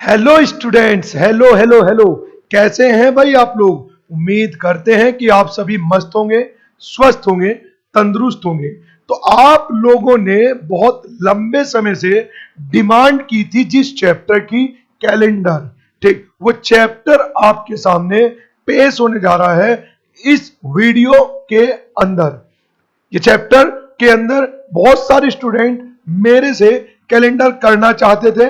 Hello students, hello hello hello. कैसे हैं भाई आप लोग? उम्मीद करते हैं कि आप सभी मस्त होंगे, स्वस्थ होंगे, तंदुरुस्त होंगे। तो आप लोगों ने बहुत लंबे समय से डिमांड की थी जिस चैप्टर की, कैलेंडर। ठीक, वो चैप्टर आपके सामने पेश होने जा रहा है इस वीडियो के अंदर। ये चैप्टर के अंदर बहुत सारे स्टूडेंट मेरे से कैलेंडर करना चाहते थे।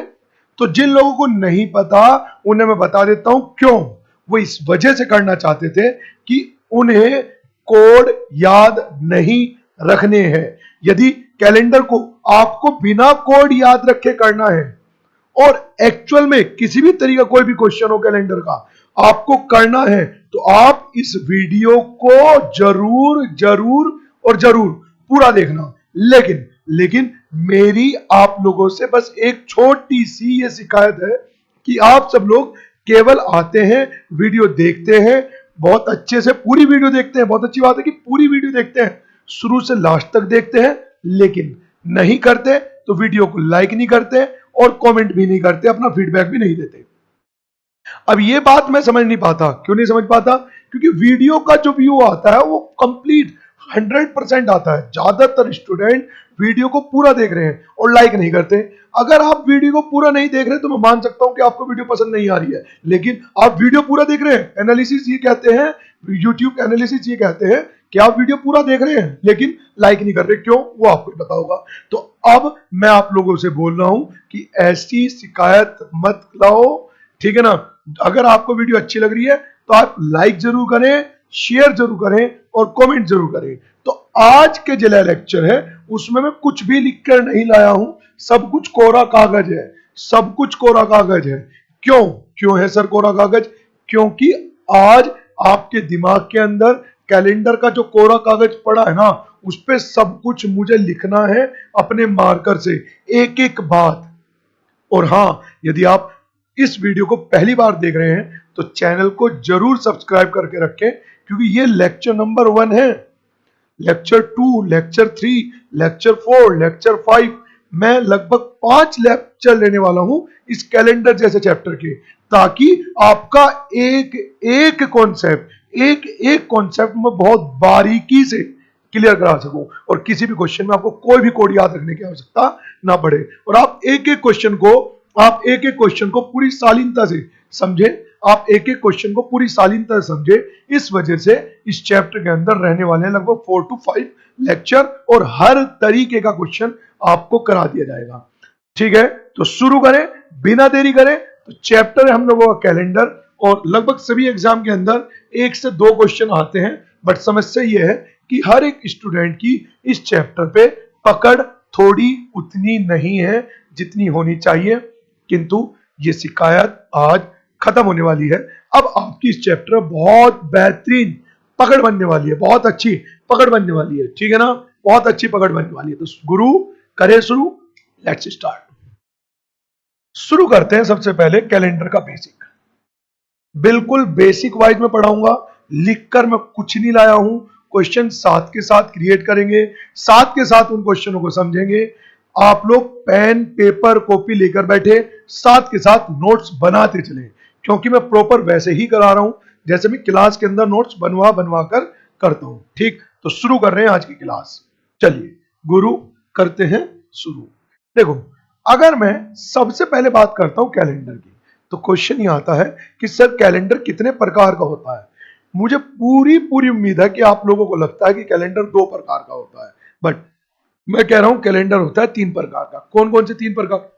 तो जिन लोगों को नहीं पता उन्हें मैं बता देता हूं क्यों। वो इस वजह से करना चाहते थे कि उन्हें कोड याद नहीं रखने हैं। यदि कैलेंडर को आपको बिना कोड याद रखे करना है और एक्चुअल में किसी भी तरीके कोई भी क्वेश्चन हो कैलेंडर का आपको करना है, तो आप इस वीडियो को जरूर जरूर और जरूर पूरा देखना। लेकिन लेकिन मेरी आप लोगों से बस एक छोटी सी ये शिकायत है कि आप सब लोग केवल आते हैं, वीडियो देखते हैं, बहुत अच्छे से पूरी वीडियो देखते हैं। बहुत अच्छी बात है कि पूरी वीडियो देखते हैं, शुरू से लास्ट तक देखते हैं, लेकिन नहीं करते तो वीडियो को लाइक नहीं करते और कमेंट भी नहीं करते, अपना फीडबैक भी नहीं देते। अब ये बात मैं समझ नहीं पाता। क्यों नहीं समझ पाता? क्योंकि वीडियो का जो व्यू आता है वो कंप्लीट 100% आता है। ज्यादातर स्टूडेंट वीडियो को पूरा देख रहे हैं और लाइक नहीं करते। अगर आप वीडियो को पूरा नहीं देख रहे तो मैं मान सकता हूं कि आपको वीडियो पसंद नहीं आ रही है, लेकिन आप वीडियो पूरा देख रहे हैं। एनालिसिस ये कहते हैं, यूट्यूब एनालिसिस ये कहते हैं कि आप वीडियो पूरा देख रहे हैं लेकिन लाइक नहीं कर रहे। क्यों? वो आपको पता होगा। तो अब मैं आप लोगों से बोल रहा हूं कि ऐसी शिकायत मत लाओ, ठीक है ना? अगर आपको वीडियो अच्छी लग रही है तो आप लाइक जरूर करें, शेयर जरूर करें और कमेंट जरूर करें। तो आज के जो लेक्चर है उसमें मैं कुछ भी लिखकर नहीं लाया हूं, सब कुछ कोरा कागज है, सब कुछ कोरा कागज है। क्यों? क्यों है सर कोरा कागज? क्योंकि आज आपके दिमाग के अंदर कैलेंडर का जो कोरा कागज पड़ा है ना, उस पर सब कुछ मुझे लिखना है अपने मार्कर से, एक एक बात। और हाँ, यदि आप इस वीडियो को पहली बार देख रहे हैं तो चैनल को जरूर सब्सक्राइब करके रखें, क्योंकि ये लेक्चर नंबर 1 है। लेक्चर 2, लेक्चर 3, लेक्चर 4, लेक्चर 5, मैं लगभग 5 लेक्चर लेने वाला हूं इस कैलेंडर जैसे चैप्टर के, ताकि आपका एक एक कॉन्सेप्ट, एक एक कॉन्सेप्ट में बहुत बारीकी से क्लियर करा सकूं और किसी भी क्वेश्चन में आपको कोई भी कोड याद रखने की आवश्यकता ना पड़े और आप एक एक क्वेश्चन को पूरी शालीनता से समझे, आप एक एक क्वेश्चन को पूरी शालीनता से समझे। इस वजह से इस चैप्टर के अंदर रहने वाले हैं लगभग 4 to 5 लेक्चर और हर तरीके का क्वेश्चन आपको करा दिया जाएगा। ठीक है, तो शुरू करें बिना देरी करें। तो चैप्टर है हम लोगों का कैलेंडर और लगभग सभी एग्जाम के अंदर 1 से 2 क्वेश्चन आते हैं। बट समस्या यह है कि हर एक स्टूडेंट की इस चैप्टर पे पकड़ थोड़ी उतनी नहीं है जितनी होनी चाहिए, किंतु ये शिकायत आज खत्म होने वाली है। अब आपकी इस चैप्टर बहुत बेहतरीन पकड़ बनने वाली है, बहुत अच्छी पकड़ बनने वाली है, ठीक है ना? बहुत अच्छी पकड़ बनने वाली है। तो गुरु करे शुरू, लेट्स स्टार्ट। शुरू करते हैं सबसे पहले कैलेंडर का बेसिक। बिल्कुल बेसिक वाइज में पढ़ाऊंगा, लिखकर मैं कुछ नहीं लाया हूं। क्वेश्चन साथ के साथ क्रिएट करेंगे, साथ के साथ उन क्वेश्चनों को समझेंगे। आप लोग पेन पेपर कॉपी लेकर बैठे, साथ के साथ नोट्स बनाते चले, क्योंकि मैं प्रॉपर वैसे ही करा रहा हूं जैसे मैं क्लास के अंदर नोट्स बनवा बनवा कर करता हूं। ठीक, तो शुरू कर रहे हैं आज की क्लास। चलिए गुरु करते हैं शुरू। देखो, अगर मैं सबसे पहले बात करता हूं कैलेंडर की, तो क्वेश्चन ये आता है कि सर कैलेंडर कितने प्रकार का होता है? मुझे पूरी पूरी उम्मीद है कि आप लोगों को लगता है कि कैलेंडर 2 प्रकार का होता है, बट मैं कह रहा हूं कैलेंडर होता है 3 प्रकार का। कौन कौन से 3 प्रकार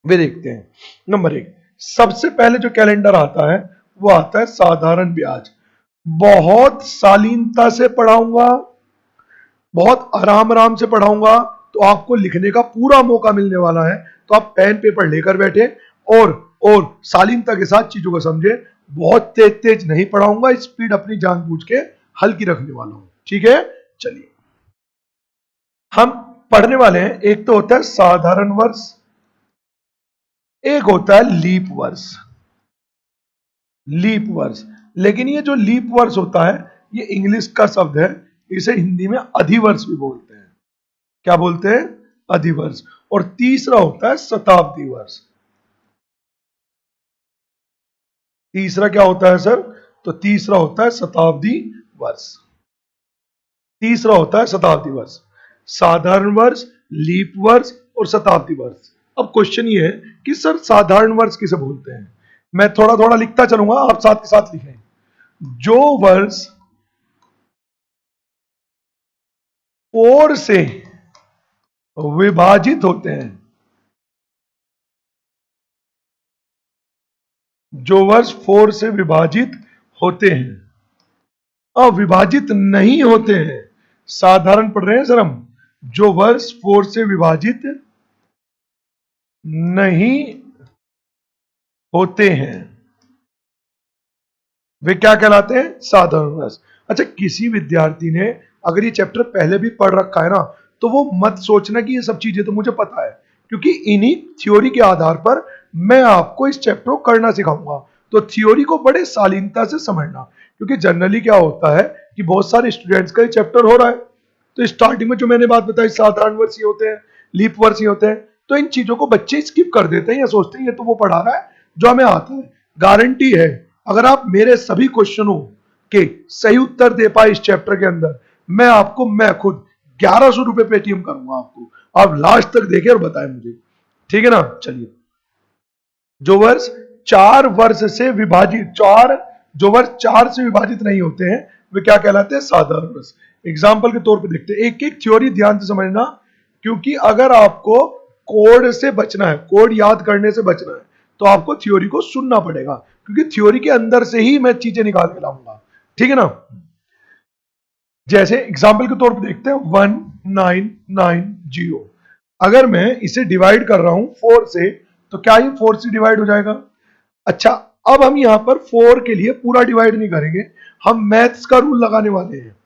वे देखते हैं। नंबर 1, सबसे पहले जो कैलेंडर आता है वो आता है साधारण ब्याज। बहुत शालीनता से पढ़ाऊंगा, बहुत आराम आराम से पढ़ाऊंगा, तो आपको लिखने का पूरा मौका मिलने वाला है। तो आप पेन पेपर लेकर बैठे और शालीनता के साथ चीजों को समझे। बहुत तेज तेज नहीं पढ़ाऊंगा, स्पीड अपनी जानबूझ के हल्की रखने वाला हूं, ठीक है? चलिए हम पढ़ने वाले हैं। एक तो होता है साधारण वर्ष, एक होता है लीप वर्ष। लीप वर्ष, लेकिन ये जो लीप वर्ष होता है ये इंग्लिश का शब्द है, इसे हिंदी में अधिवर्ष भी बोलते हैं। क्या बोलते हैं? अधिवर्ष। और तीसरा होता है शताब्दी वर्ष। तीसरा क्या होता है सर? तो तीसरा होता है शताब्दी वर्ष। तीसरा होता है शताब्दी वर्ष, साधारण वर्ष, लीप वर्ष और शताब्दी वर्ष। अब क्वेश्चन ये है कि सर साधारण वर्ष किसे बोलते हैं? मैं थोड़ा थोड़ा लिखता चलूंगा, आप साथ के साथ लिखें। जो वर्ष 4 से विभाजित होते हैं, जो वर्ष 4 से विभाजित होते हैं, अविभाजित नहीं होते हैं। साधारण पढ़ रहे हैं सर हम। जो वर्ष 4 से विभाजित नहीं होते हैं वे क्या कहलाते हैं? साधारण वर्ष। अच्छा, किसी विद्यार्थी ने अगर ये चैप्टर पहले भी पढ़ रखा है ना, तो वो मत सोचना कि ये सब चीजें तो मुझे पता है, क्योंकि इन्हीं थ्योरी के आधार पर मैं आपको इस चैप्टर को करना सिखाऊंगा। तो थ्योरी को बड़े शालीनता से समझना, क्योंकि जनरली क्या होता है कि बहुत सारे स्टूडेंट्स का ये चैप्टर हो रहा है, तो स्टार्टिंग में जो मैंने बात बताई, साधारण वर्ष ये होते हैं, लीप वर्ष ये होते हैं, तो इन चीजों को बच्चे स्किप कर देते हैं या सोचते हैं ये तो वो पढ़ा रहा है जो हमें आता है। गारंटी है अगर आप मेरे सभी क्वेश्चनों के सही उत्तर दे पाए इस चैप्टर के अंदर, मैं खुद 1100 रुपए पेटीएम करूंगा आपको। आप लास्ट तक देखें और बताएं मुझे, ठीक है ना? चलिए, जो वर्ष 4 वर्ष से विभाजित, जो वर्ष 4 से विभाजित नहीं होते हैं वे क्या कहलाते हैं? साधारण वर्ष। एग्जाम्पल के तौर पे देखते हैं, एक एक थ्योरी ध्यान से समझना, क्योंकि अगर आपको कोड से बचना है, कोड याद करने से बचना है, तो आपको थ्योरी को सुनना पड़ेगा, क्योंकि थ्योरी के अंदर से ही मैं चीजें निकाल के लाऊंगा, ठीक है ना? जैसे एग्जाम्पल के तौर पे देखते हैं 1990, अगर मैं इसे डिवाइड कर रहा हूं 4 से, तो क्या ये 4 से डिवाइड हो जाएगा? अच्छा, अब हम यहां पर 4 के लिए पूरा डिवाइड नहीं करेंगे, हम मैथ्स का रूल लगाने वाले हैं।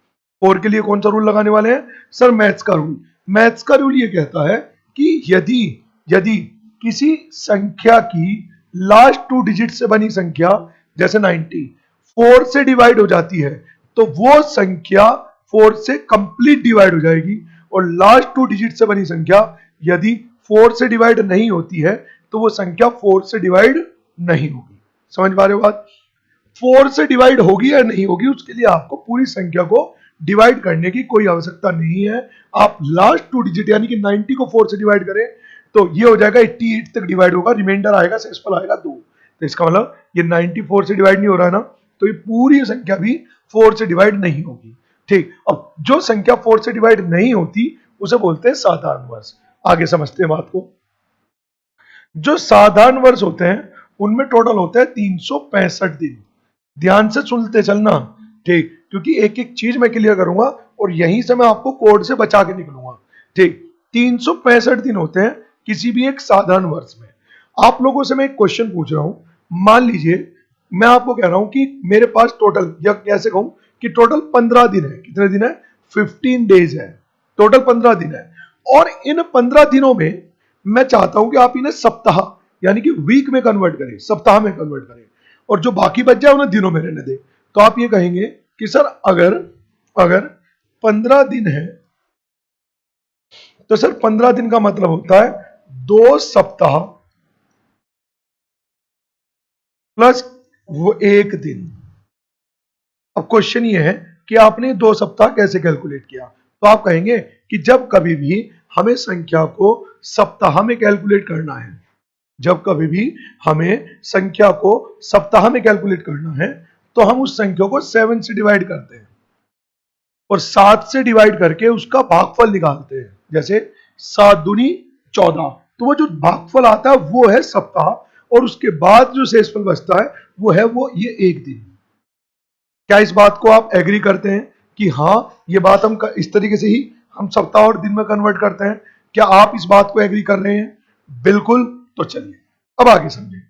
4 के लिए कौन सा रूल लगाने वाले हैं सर? मैथ्स का रूल। मैथ्स का रूल ये कहता है कि यदि यदि किसी संख्या की लास्ट 2 डिजिट से बनी संख्या, जैसे 90, 4 से डिवाइड हो जाती है, तो वो संख्या 4 से कंप्लीट डिवाइड हो जाएगी। और लास्ट 2 डिजिट से बनी संख्या यदि 4 से डिवाइड नहीं होती है, तो वो संख्या 4 से डिवाइड नहीं होगी। समझ पा रहे हो बात? 4 से डिवाइड होगी या नहीं होगी, उसके लिए आपको पूरी संख्या को डिवाइड करने की कोई आवश्यकता नहीं है। आप लास्ट 2 डिजिट यानी कि 90 को 4 से डिवाइड करें तो ये हो जाएगा 88 तक डिवाइड होगा, रिमाइंडर आएगा, शेषफल आएगा 2। तो इसका मतलब ये 94 से डिवाइड नहीं हो रहा है ना, तो ये पूरी संख्या भी 4 से डिवाइड नहीं होगी। ठीक, अब जो संख्या 4 से डिवाइड नहीं होती उसे बोलते हैं साधारण वर्ष। आगे समझते हैं बात को। जो साधारण वर्ष होते हैं उनमें टोटल होता है 365 दिन। ध्यान से सुनते चलना, ठीक, क्योंकि एक एक चीज मैं क्लियर करूंगा और यहीं से मैं आपको कोड से बचा के निकलूंगा। ठीक, 365 दिन होते हैं किसी भी एक साधारण वर्ष में। आप लोगों से मैं एक क्वेश्चन पूछ रहा हूं, मान लीजिए मैं आपको कह रहा हूं कि मेरे पास टोटल, या कैसे कहूं कि टोटल 15 दिन है। कितने दिन है? 15 डेज है, टोटल 15 दिन है। और इन 15 दिनों में मैं चाहता हूं कि आप इन्हें सप्ताह यानी कि वीक में कन्वर्ट करें, सप्ताह में कन्वर्ट करें, और जो बाकी बच जाए उन्हें दिनों में रहने दें। तो आप ये कहेंगे कि सर अगर अगर 15 दिन है, तो सर 15 दिन का मतलब होता है 2 सप्ताह प्लस वो 1 दिन। अब क्वेश्चन ये है कि आपने 2 सप्ताह कैसे कैलकुलेट किया? तो आप कहेंगे कि जब कभी भी हमें संख्या को सप्ताह में कैलकुलेट करना है, जब कभी भी हमें संख्या को सप्ताह में कैलकुलेट करना है, तो हम उस संख्या को 7 से डिवाइड करते हैं और 7 से डिवाइड करके उसका भागफल निकालते हैं। जैसे 7 दूनी 14, तो वो जो भागफल आता है वो है सप्ताह, और उसके बाद जो शेषफल बचता है वो ये 1 दिन। क्या इस बात को आप एग्री करते हैं कि हाँ, ये बात हम इस तरीके से ही हम सप्ताह और दिन में कन्वर्ट करते हैं? क्या आप इस बात को एग्री कर रहे हैं? बिल्कुल। तो चलिए अब आगे समझें।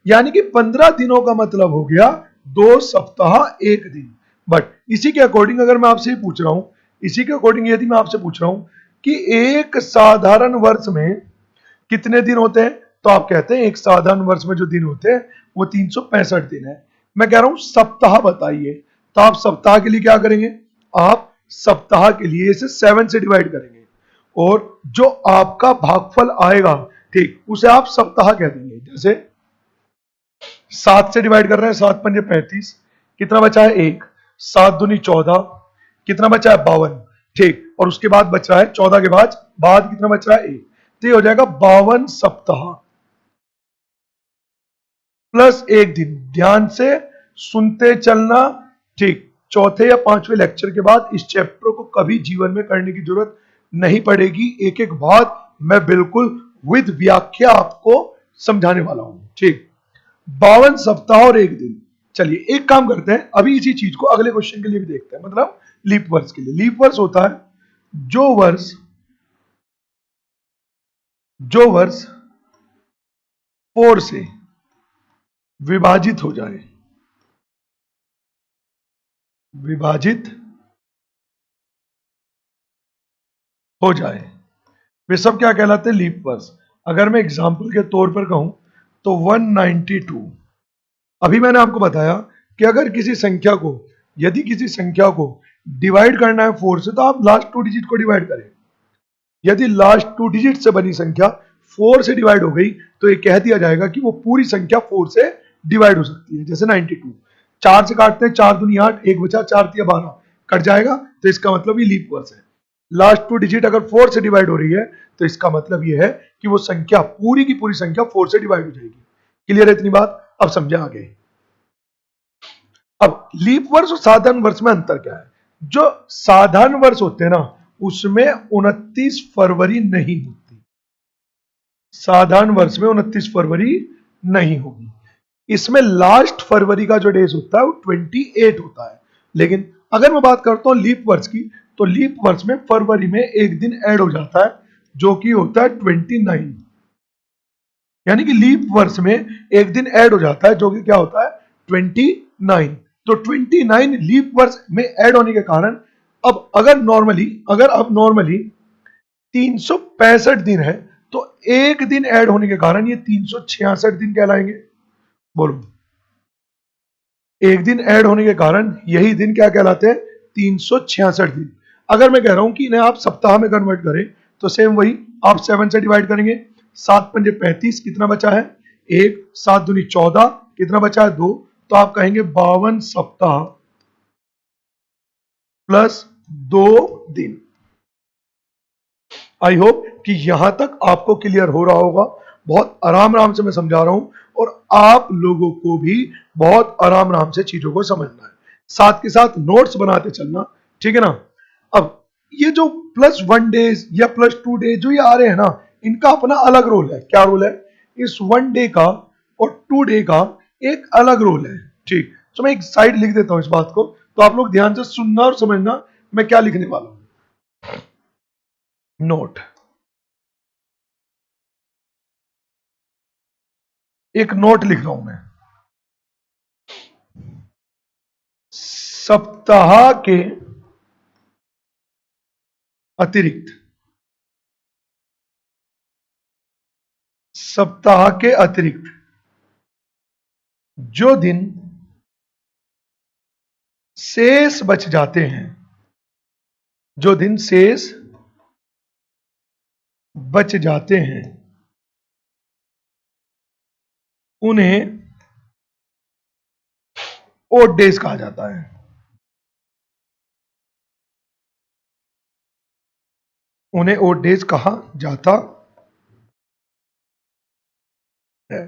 यानी कि 15 दिनों का मतलब हो गया 2 सप्ताह 1 दिन। बट इसी के अकॉर्डिंग अगर मैं आपसे पूछ रहा हूं, इसी के अकॉर्डिंग यदि मैं आपसे पूछ रहा हूं कि एक साधारण वर्ष में कितने दिन होते हैं, तो आप कहते हैं एक साधारण वर्ष में जो दिन होते हैं वो 365 दिन है। मैं कह रहा हूं सप्ताह बताइए, तो आप सप्ताह के लिए क्या करेंगे? आप सप्ताह के लिए इसे 7 से डिवाइड करेंगे और जो आपका भागफल आएगा, ठीक, उसे आप सप्ताह कह देंगे। जैसे 7 से डिवाइड कर रहे हैं, 7 पंजे 35, कितना बचा है 1, 7 दूनी 14, कितना बचा है 52, ठीक। और उसके बाद बच रहा है 14 के बाद कितना बच रहा है 1, तो ये हो जाएगा 52 सप्ताह प्लस 1 दिन। ध्यान से सुनते चलना, ठीक। चौथे या पांचवें लेक्चर के बाद इस चैप्टर को कभी जीवन में करने की जरूरत नहीं पड़ेगी। एक एक बात मैं बिल्कुल विद व्याख्या आपको समझाने वाला हूं, ठीक। 52 सप्ताह और 1 दिन। चलिए एक काम करते हैं, अभी इसी चीज को अगले क्वेश्चन के लिए भी देखते हैं, मतलब लीप वर्ष के लिए। लीप वर्ष होता है जो वर्ष 4 से विभाजित हो जाए, विभाजित हो जाए, वे सब क्या कहलाते हैं, लीप वर्ष। अगर मैं एग्जांपल के तौर पर कहूं तो 192। अभी मैंने आपको बताया कि अगर किसी संख्या को, यदि किसी संख्या को डिवाइड करना है 4 से, तो आप लास्ट 2 डिजिट को डिवाइड करें। यदि लास्ट 2 डिजिट से बनी संख्या 4 से डिवाइड हो गई तो ये कह दिया जाएगा कि वो पूरी संख्या 4 से डिवाइड हो सकती है। जैसे 92, 4 से काटते हैं, 4 दूनी 8, 1 बचा, 4 तिया 12, कट जाएगा, तो इसका मतलब ये लीप वर्ष है। लास्ट 2 डिजिट अगर 4 से डिवाइड हो रही है तो इसका मतलब ये है कि वो संख्या पूरी की पूरी संख्या 4 से डिवाइड हो जाएगी। क्लियर है इतनी बात? अब समझे आगे। अब लीप वर्ष और साधारण वर्ष में अंतर क्या है? जो साधारण वर्ष होते हैं ना, उसमें 29 फरवरी नहीं होती। साधारण वर्ष में 29 फरवरी नहीं होगी। इसमें लास्ट फरवरी का जो डेज होता है वो 28 होता है। लेकिन अगर मैं बात करता हूं लीप वर्ष की, तो लीप वर्ष में फरवरी में एक दिन ऐड हो जाता है, जो कि होता है 29। यानी कि लीप वर्ष में एक दिन ऐड हो जाता है, जो कि क्या होता है 29। तो 29 लीप वर्ष में ऐड होने के कारण अब अब नॉर्मली 365 दिन है, तो एक दिन ऐड होने के कारण ये 366 दिन कहलाएंगे। बोलो, एक दिन ऐड होने के कारण यही दिन क्या कहलाते हैं, 366 दिन। अगर मैं कह रहा हूं कि इन्हें आप सप्ताह में कन्वर्ट करें, तो सेम वही, आप 7 से डिवाइड करेंगे, 7 पंजे 35, कितना बचा है 1, 7 दूनी 14, कितना बचा है 2, तो आप कहेंगे 52 सप्ताह प्लस 2 दिन। आई होप कि यहां तक आपको क्लियर हो रहा होगा। बहुत आराम से मैं समझा रहा हूं और आप लोगों को भी बहुत आराम से चीजों को समझना है, साथ के साथ नोट्स बनाते चलना, ठीक है ना। अब ये जो +1 डेज या +2 डेज जो ये आ रहे हैं ना, इनका अपना अलग रोल है। क्या रोल है? इस 1 डे का और 2 डे का एक अलग रोल है, ठीक। तो मैं एक साइड लिख देता हूं इस बात को, तो आप लोग ध्यान से सुनना और समझना मैं क्या लिखने वाला हूं। नोट, एक नोट लिख रहा हूं मैं। सप्ताह के अतिरिक्त, सप्ताह के अतिरिक्त जो दिन शेष बच जाते हैं, जो दिन शेष बच जाते हैं, उन्हें ओड डेज कहा जाता है। उन्हें ओड डेज कहा जाता है।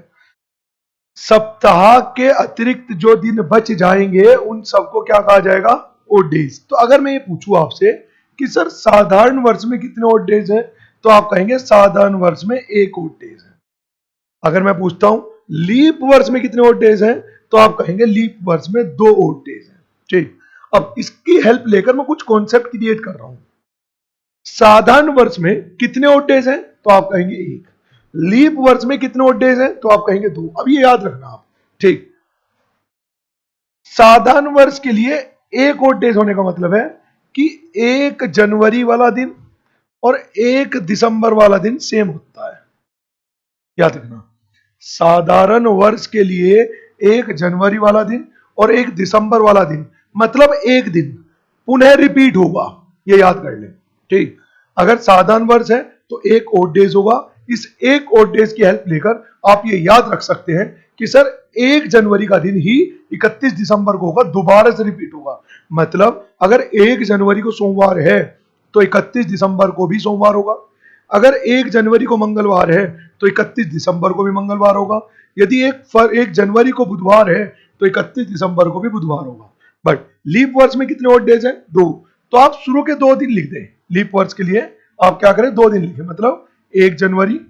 सप्ताह के अतिरिक्त जो दिन बच जाएंगे उन सबको क्या कहा जाएगा, ओड डेज। तो अगर मैं ये पूछूं आपसे कि सर साधारण वर्ष में कितने ओड डेज हैं, तो आप कहेंगे साधारण वर्ष में 1 ओड डेज है। अगर मैं पूछता हूं लीप वर्ष में कितने ओड डेज हैं, तो आप कहेंगे लीप वर्ष में 2 ओड डेज हैं, ठीक। अब इसकी हेल्प लेकर मैं कुछ कॉन्सेप्ट क्रिएट कर रहा हूं। साधारण वर्ष में कितने ओड डेज हैं, तो आप कहेंगे 1। लीप वर्ष में कितने ओड डेज हैं, तो आप कहेंगे 2। अब ये याद रखना आप, ठीक। साधारण वर्ष के लिए 1 ओड डेज होने का मतलब है कि 1 जनवरी वाला दिन और 1 दिसंबर वाला दिन सेम होता है। याद रखना, साधारण वर्ष के लिए 1 जनवरी वाला दिन और 1 दिसंबर वाला दिन, मतलब एक दिन पुनः रिपीट होगा, ये याद कर ले, ठीक। अगर साधारण वर्ष है तो 1 ओड डेज होगा, इस एक और डेज की हेल्प लेकर आप ये याद रख सकते हैं कि सर 1 जनवरी का दिन ही 31 दिसंबर को होगा, दोबारा से रिपीट होगा। मतलब अगर 1 जनवरी को सोमवार है तो 31 दिसंबर को भी सोमवार होगा। अगर 1 जनवरी को मंगलवार है तो 31 दिसंबर को भी मंगलवार होगा। यदि 1 जनवरी को बुधवार है तो 31 दिसंबर को भी बुधवार होगा। बट लीप वर्ष में कितने और डेज हैं? 2। तो आप शुरू के 2 दिन लिख दें। लीप वर्ष के लिए आप क्या करें, 2 दिन लिखें, मतलब 1 जनवरी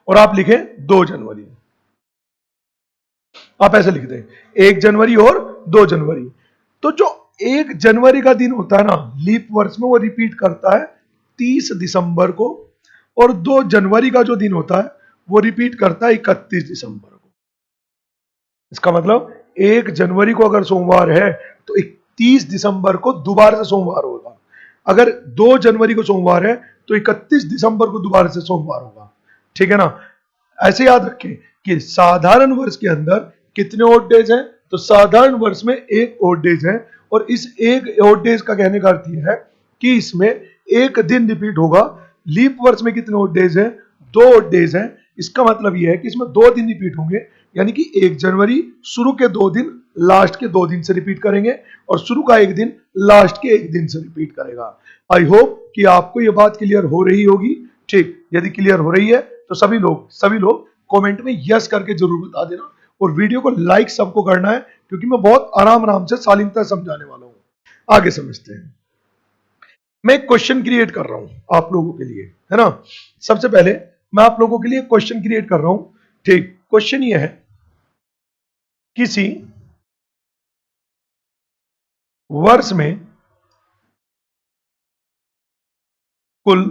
और आप लिखें 2 जनवरी। आप ऐसे लिख दें 1 जनवरी और 2 जनवरी। तो जो 1 जनवरी का दिन होता है ना लीप वर्ष में, वो रिपीट करता है 30 दिसंबर को, और 2 जनवरी का जो दिन होता है वो रिपीट करता है 31 दिसंबर को। इसका मतलब 1 जनवरी को अगर सोमवार है तो 31 दिसंबर को दोबारा से सोमवार होगा। अगर 2 जनवरी को सोमवार है तो 31 दिसंबर को दोबारा से सोमवार होगा। ठीक है ना? ऐसे याद रखें कि साधारण वर्ष के अंदर कितने ओड डेज हैं? तो साधारण वर्ष में 1 ओड डेज है, और इस 1 ओड डेज का कहने का अर्थ यह है कि इसमें 1 दिन रिपीट होगा। लीप वर्ष में कितने ओड डेज हैं? 2 ओड डेज हैं। इसका मतलब यह है कि इसमें 2 दिन रिपीट होंगे, यानी कि 1 जनवरी शुरू के 2 दिन लास्ट के 2 दिन से रिपीट करेंगे, और शुरू का 1 दिन लास्ट के 1 दिन से रिपीट करेगा। आई होप कि आपको यह बात क्लियर हो रही होगी। ठीक, यदि क्लियर हो रही है तो सभी लोग कमेंट में यस करके जरूर बता देना, और वीडियो को लाइक सबको करना है, क्योंकि मैं बहुत आराम से शालीनता समझाने वाला हूं। आगे समझते हैं। मैं एक क्वेश्चन क्रिएट कर रहा हूं आप लोगों के लिए, है ना? सबसे पहले मैं आप लोगों के लिए क्वेश्चन क्रिएट कर रहा हूं। ठीक, क्वेश्चन यह है, किसी वर्ष में कुल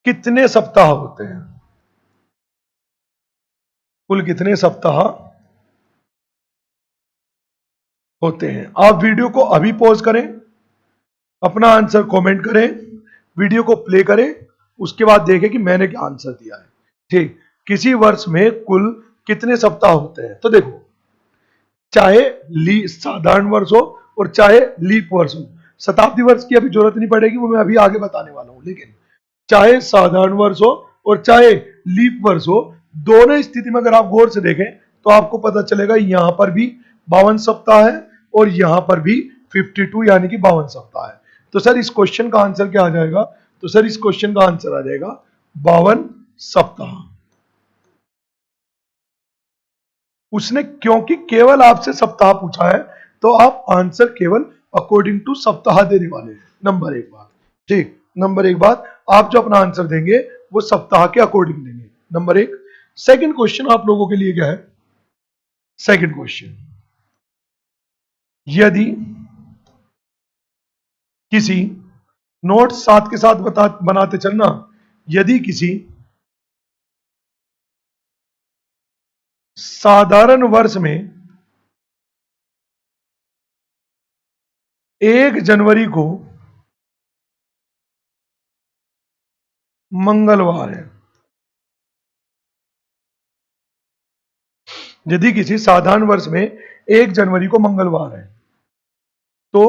कितने सप्ताह होते हैं? कुल कितने सप्ताह होते हैं? आप वीडियो को अभी पॉज करें, अपना आंसर कमेंट करें, वीडियो को प्ले करें, उसके बाद देखें कि मैंने क्या आंसर दिया है। ठीक, किसी वर्ष में कुल कितने सप्ताह होते हैं? तो देखो, चाहे साधारण वर्ष हो और चाहे लीप वर्ष हो, शताब्दी वर्ष की अभी जरूरत नहीं पड़ेगी, वो मैं अभी आगे बताने वाला हूं। लेकिन चाहे साधारण वर्ष हो और चाहे लीप वर्ष हो, दोनों स्थिति में अगर आप गौर से देखें तो आपको पता चलेगा यहां पर भी 52 सप्ताह है और यहां पर भी 52 यानी कि 52 सप्ताह है। तो सर इस क्वेश्चन का आंसर क्या आ जाएगा? तो सर इस क्वेश्चन का आंसर आ जाएगा 52 सप्ताह। उसने क्योंकि केवल आपसे सप्ताह पूछा है, तो आप आंसर केवल अकॉर्डिंग टू सप्ताह देने वाले हैं। नंबर 1 बात। ठीक, नंबर 1 बात, आप जो अपना आंसर देंगे वो सप्ताह के अकॉर्डिंग देंगे। नंबर 1। सेकंड क्वेश्चन आप लोगों के लिए क्या है? सेकंड क्वेश्चन, यदि किसी नोट साथ के साथ बनाते चलना, यदि किसी साधारण वर्ष में 1 जनवरी को मंगलवार है, यदि किसी साधारण वर्ष में 1 जनवरी को मंगलवार है, तो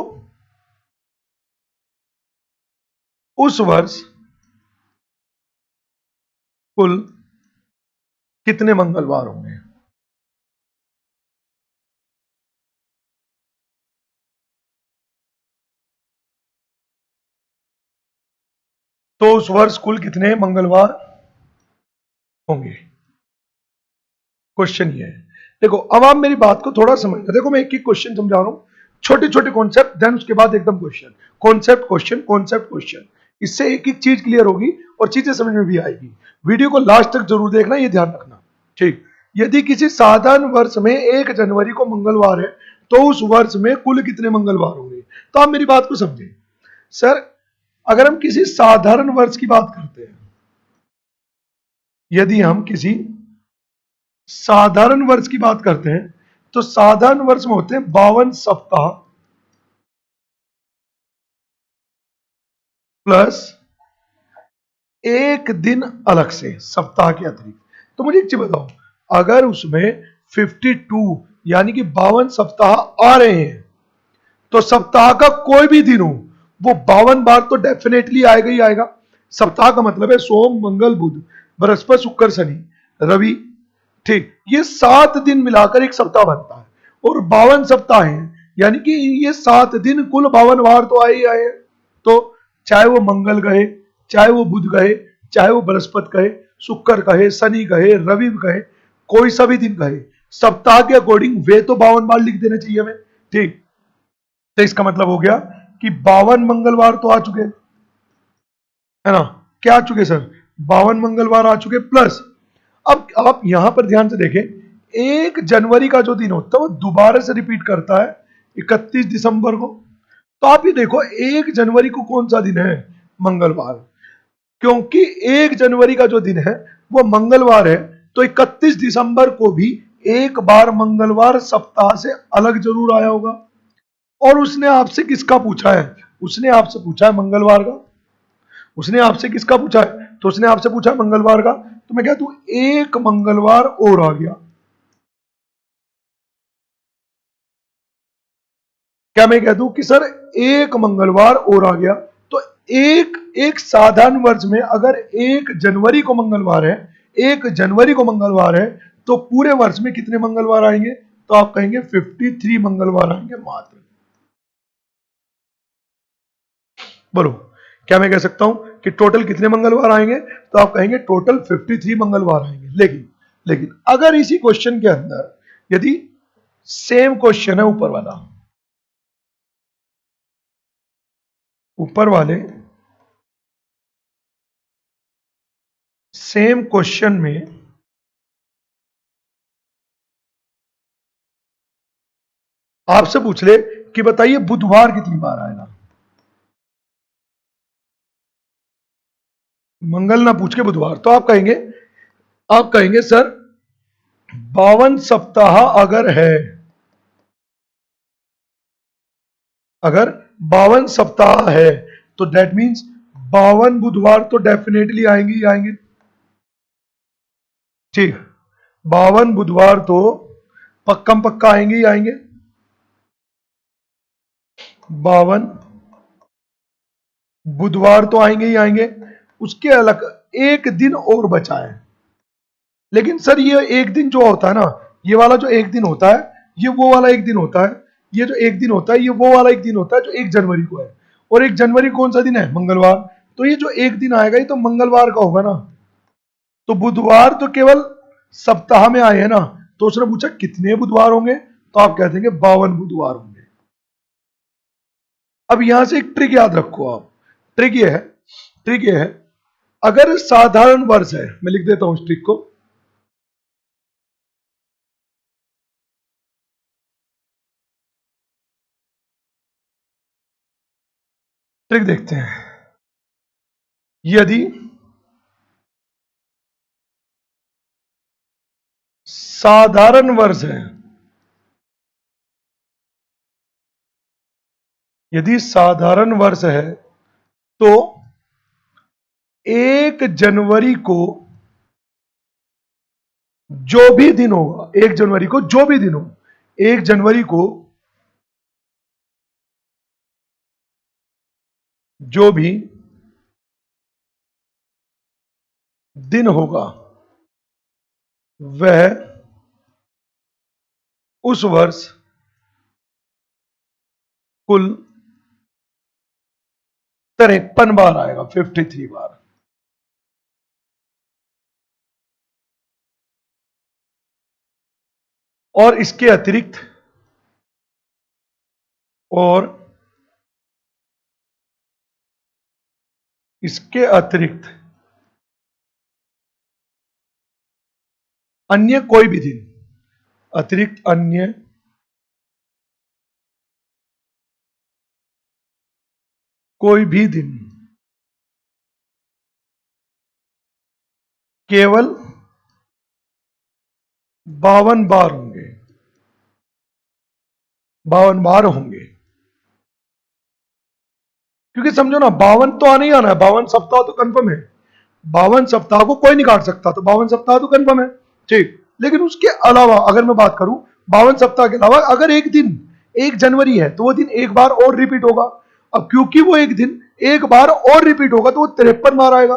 उस वर्ष कुल कितने मंगलवार होंगे? तो उस वर्ष कुल कितने मंगलवार होंगे? क्वेश्चन ये है। देखो, अब आप मेरी बात को थोड़ा समझना। देखो, मैं एक एक क्वेश्चन समझा रहा हूं, छोटे छोटे कॉन्सेप्ट, देन उसके बाद एकदम question, concept question, concept question. इससे एक एक चीज क्लियर होगी और चीजें समझ में भी आएगी। वीडियो को लास्ट तक जरूर देखना, ये ध्यान रखना। ठीक, यदि किसी साधारण वर्ष में 1 जनवरी को मंगलवार है, तो उस वर्ष में कुल कितने मंगलवार होंगे? तो आप मेरी बात को समझें। सर, अगर हम किसी साधारण वर्ष की बात करते हैं, यदि हम किसी साधारण वर्ष की बात करते हैं, तो साधारण वर्ष में होते हैं 52 सप्ताह प्लस 1 दिन अलग से सप्ताह के अतिरिक्त। तो मुझे एक चीज बताओ, अगर उसमें 52 यानी कि 52 सप्ताह आ रहे हैं, तो सप्ताह का कोई भी दिन हो वो 52 बार तो डेफिनेटली आएगा ही आएगा। सप्ताह का मतलब है सोम मंगल बुध बृहस्पति शुक्र शनि रवि, ठीक, ये 7 दिन मिलाकर एक सप्ताह बनता है और 52 सप्ताह हैं, यानी कि ये 7 दिन कुल 52 वार तो आए ही आए हैं। तो चाहे वो मंगल कहे, चाहे वो बुध कहे, चाहे वो बृहस्पति कहे, शुक्र कहे, शनि कहे, रवि कहे, कोई सा भी दिन कहे, सप्ताह के अकॉर्डिंग वे तो 52 बार लिख देने चाहिए हमें, ठीक। तो इसका मतलब हो गया कि 52 मंगलवार तो आ चुके, है ना, क्या आ चुके सर, 52 मंगलवार आ चुके, प्लस अब आप यहां पर ध्यान से देखें, 1 जनवरी का जो दिन होता है वो दोबारा से रिपीट करता है 31 दिसंबर को। तो आप ये देखो 1 जनवरी को कौन सा दिन है, मंगलवार, क्योंकि 1 जनवरी का जो दिन है वो मंगलवार है, तो 31 दिसंबर को भी एक बार मंगलवार सप्ताह से अलग जरूर आया होगा। और उसने आपसे किसका पूछा है, उसने आपसे पूछा है मंगलवार का, उसने आपसे किसका पूछा है, तो उसने आपसे पूछा मंगलवार का, तो मैं कहता हूं एक मंगलवार और आ गया। क्या मैं कह दूं कि सर एक मंगलवार और आ गया, तो एक एक साधारण वर्ष में अगर 1 जनवरी को मंगलवार है, 1 जनवरी को मंगलवार है, तो पूरे वर्ष में कितने मंगलवार आएंगे, तो आप कहेंगे 53 मंगलवार आएंगे मात्र। बोलो, क्या मैं कह सकता हूं कि टोटल कितने मंगलवार आएंगे, तो आप कहेंगे टोटल 53 मंगलवार आएंगे। लेकिन लेकिन अगर इसी क्वेश्चन के अंदर यदि सेम क्वेश्चन है ऊपर वाला, ऊपर वाले सेम क्वेश्चन में आपसे पूछ ले कि बताइए बुधवार कितनी बार आएगा, मंगल ना पूछ के बुधवार, तो आप कहेंगे सर 52 सप्ताह अगर है, अगर 52 सप्ताह है तो दैट मीन्स 52 बुधवार तो डेफिनेटली आएंगे ही आएंगे, ठीक, 52 बुधवार तो पक्कम पक्का आएंगे ही आएंगे, 52 बुधवार तो आएंगे ही आएंगे। उसके अलग एक दिन और बचा है, लेकिन सर ये एक दिन जो होता है ना, ये वाला जो एक दिन होता है, ये वो वाला एक दिन होता है, ये जो एक दिन होता है ये वो वाला एक दिन होता है जो 1 जनवरी को है, और 1 जनवरी कौन सा दिन है, मंगलवार, तो ये जो एक दिन आएगा ये तो मंगलवार का होगा ना। तो बुधवार तो केवल सप्ताह में आए हैं ना, तो उसने पूछा कितने बुधवार होंगे, तो आप कहते हैं 52 बुधवार होंगे। अब यहां से एक ट्रिक याद रखो आप, ट्रिक ये है, अगर साधारण वर्ष है, मैं लिख देता हूं इस ट्रिक को, ट्रिक देखते हैं, यदि साधारण वर्ष है, यदि साधारण वर्ष है तो 1 जनवरी को जो भी दिन होगा, 1 जनवरी को जो भी दिन हो, 1 जनवरी को जो भी दिन होगा वह उस वर्ष कुल 53 बार आएगा, 53 बार। और इसके अतिरिक्त और इसके अतिरिक्त अन्य कोई भी दिन, अतिरिक्त अन्य कोई भी दिन केवल 52 बार होंगे, 52 बार होंगे, क्योंकि समझो ना 52 तो आने ही आना है, 52 सप्ताह तो कंफर्म है, 52 सप्ताह को कोई नहीं काट सकता, तो 52 सप्ताह तो कंफर्म है, ठीक। लेकिन उसके अलावा अगर मैं बात करूं 52 सप्ताह के अलावा अगर एक दिन 1 जनवरी है तो वो दिन एक बार और रिपीट होगा। अब क्योंकि वो एक दिन एक बार और रिपीट होगा तो वो 53 बार आएगा,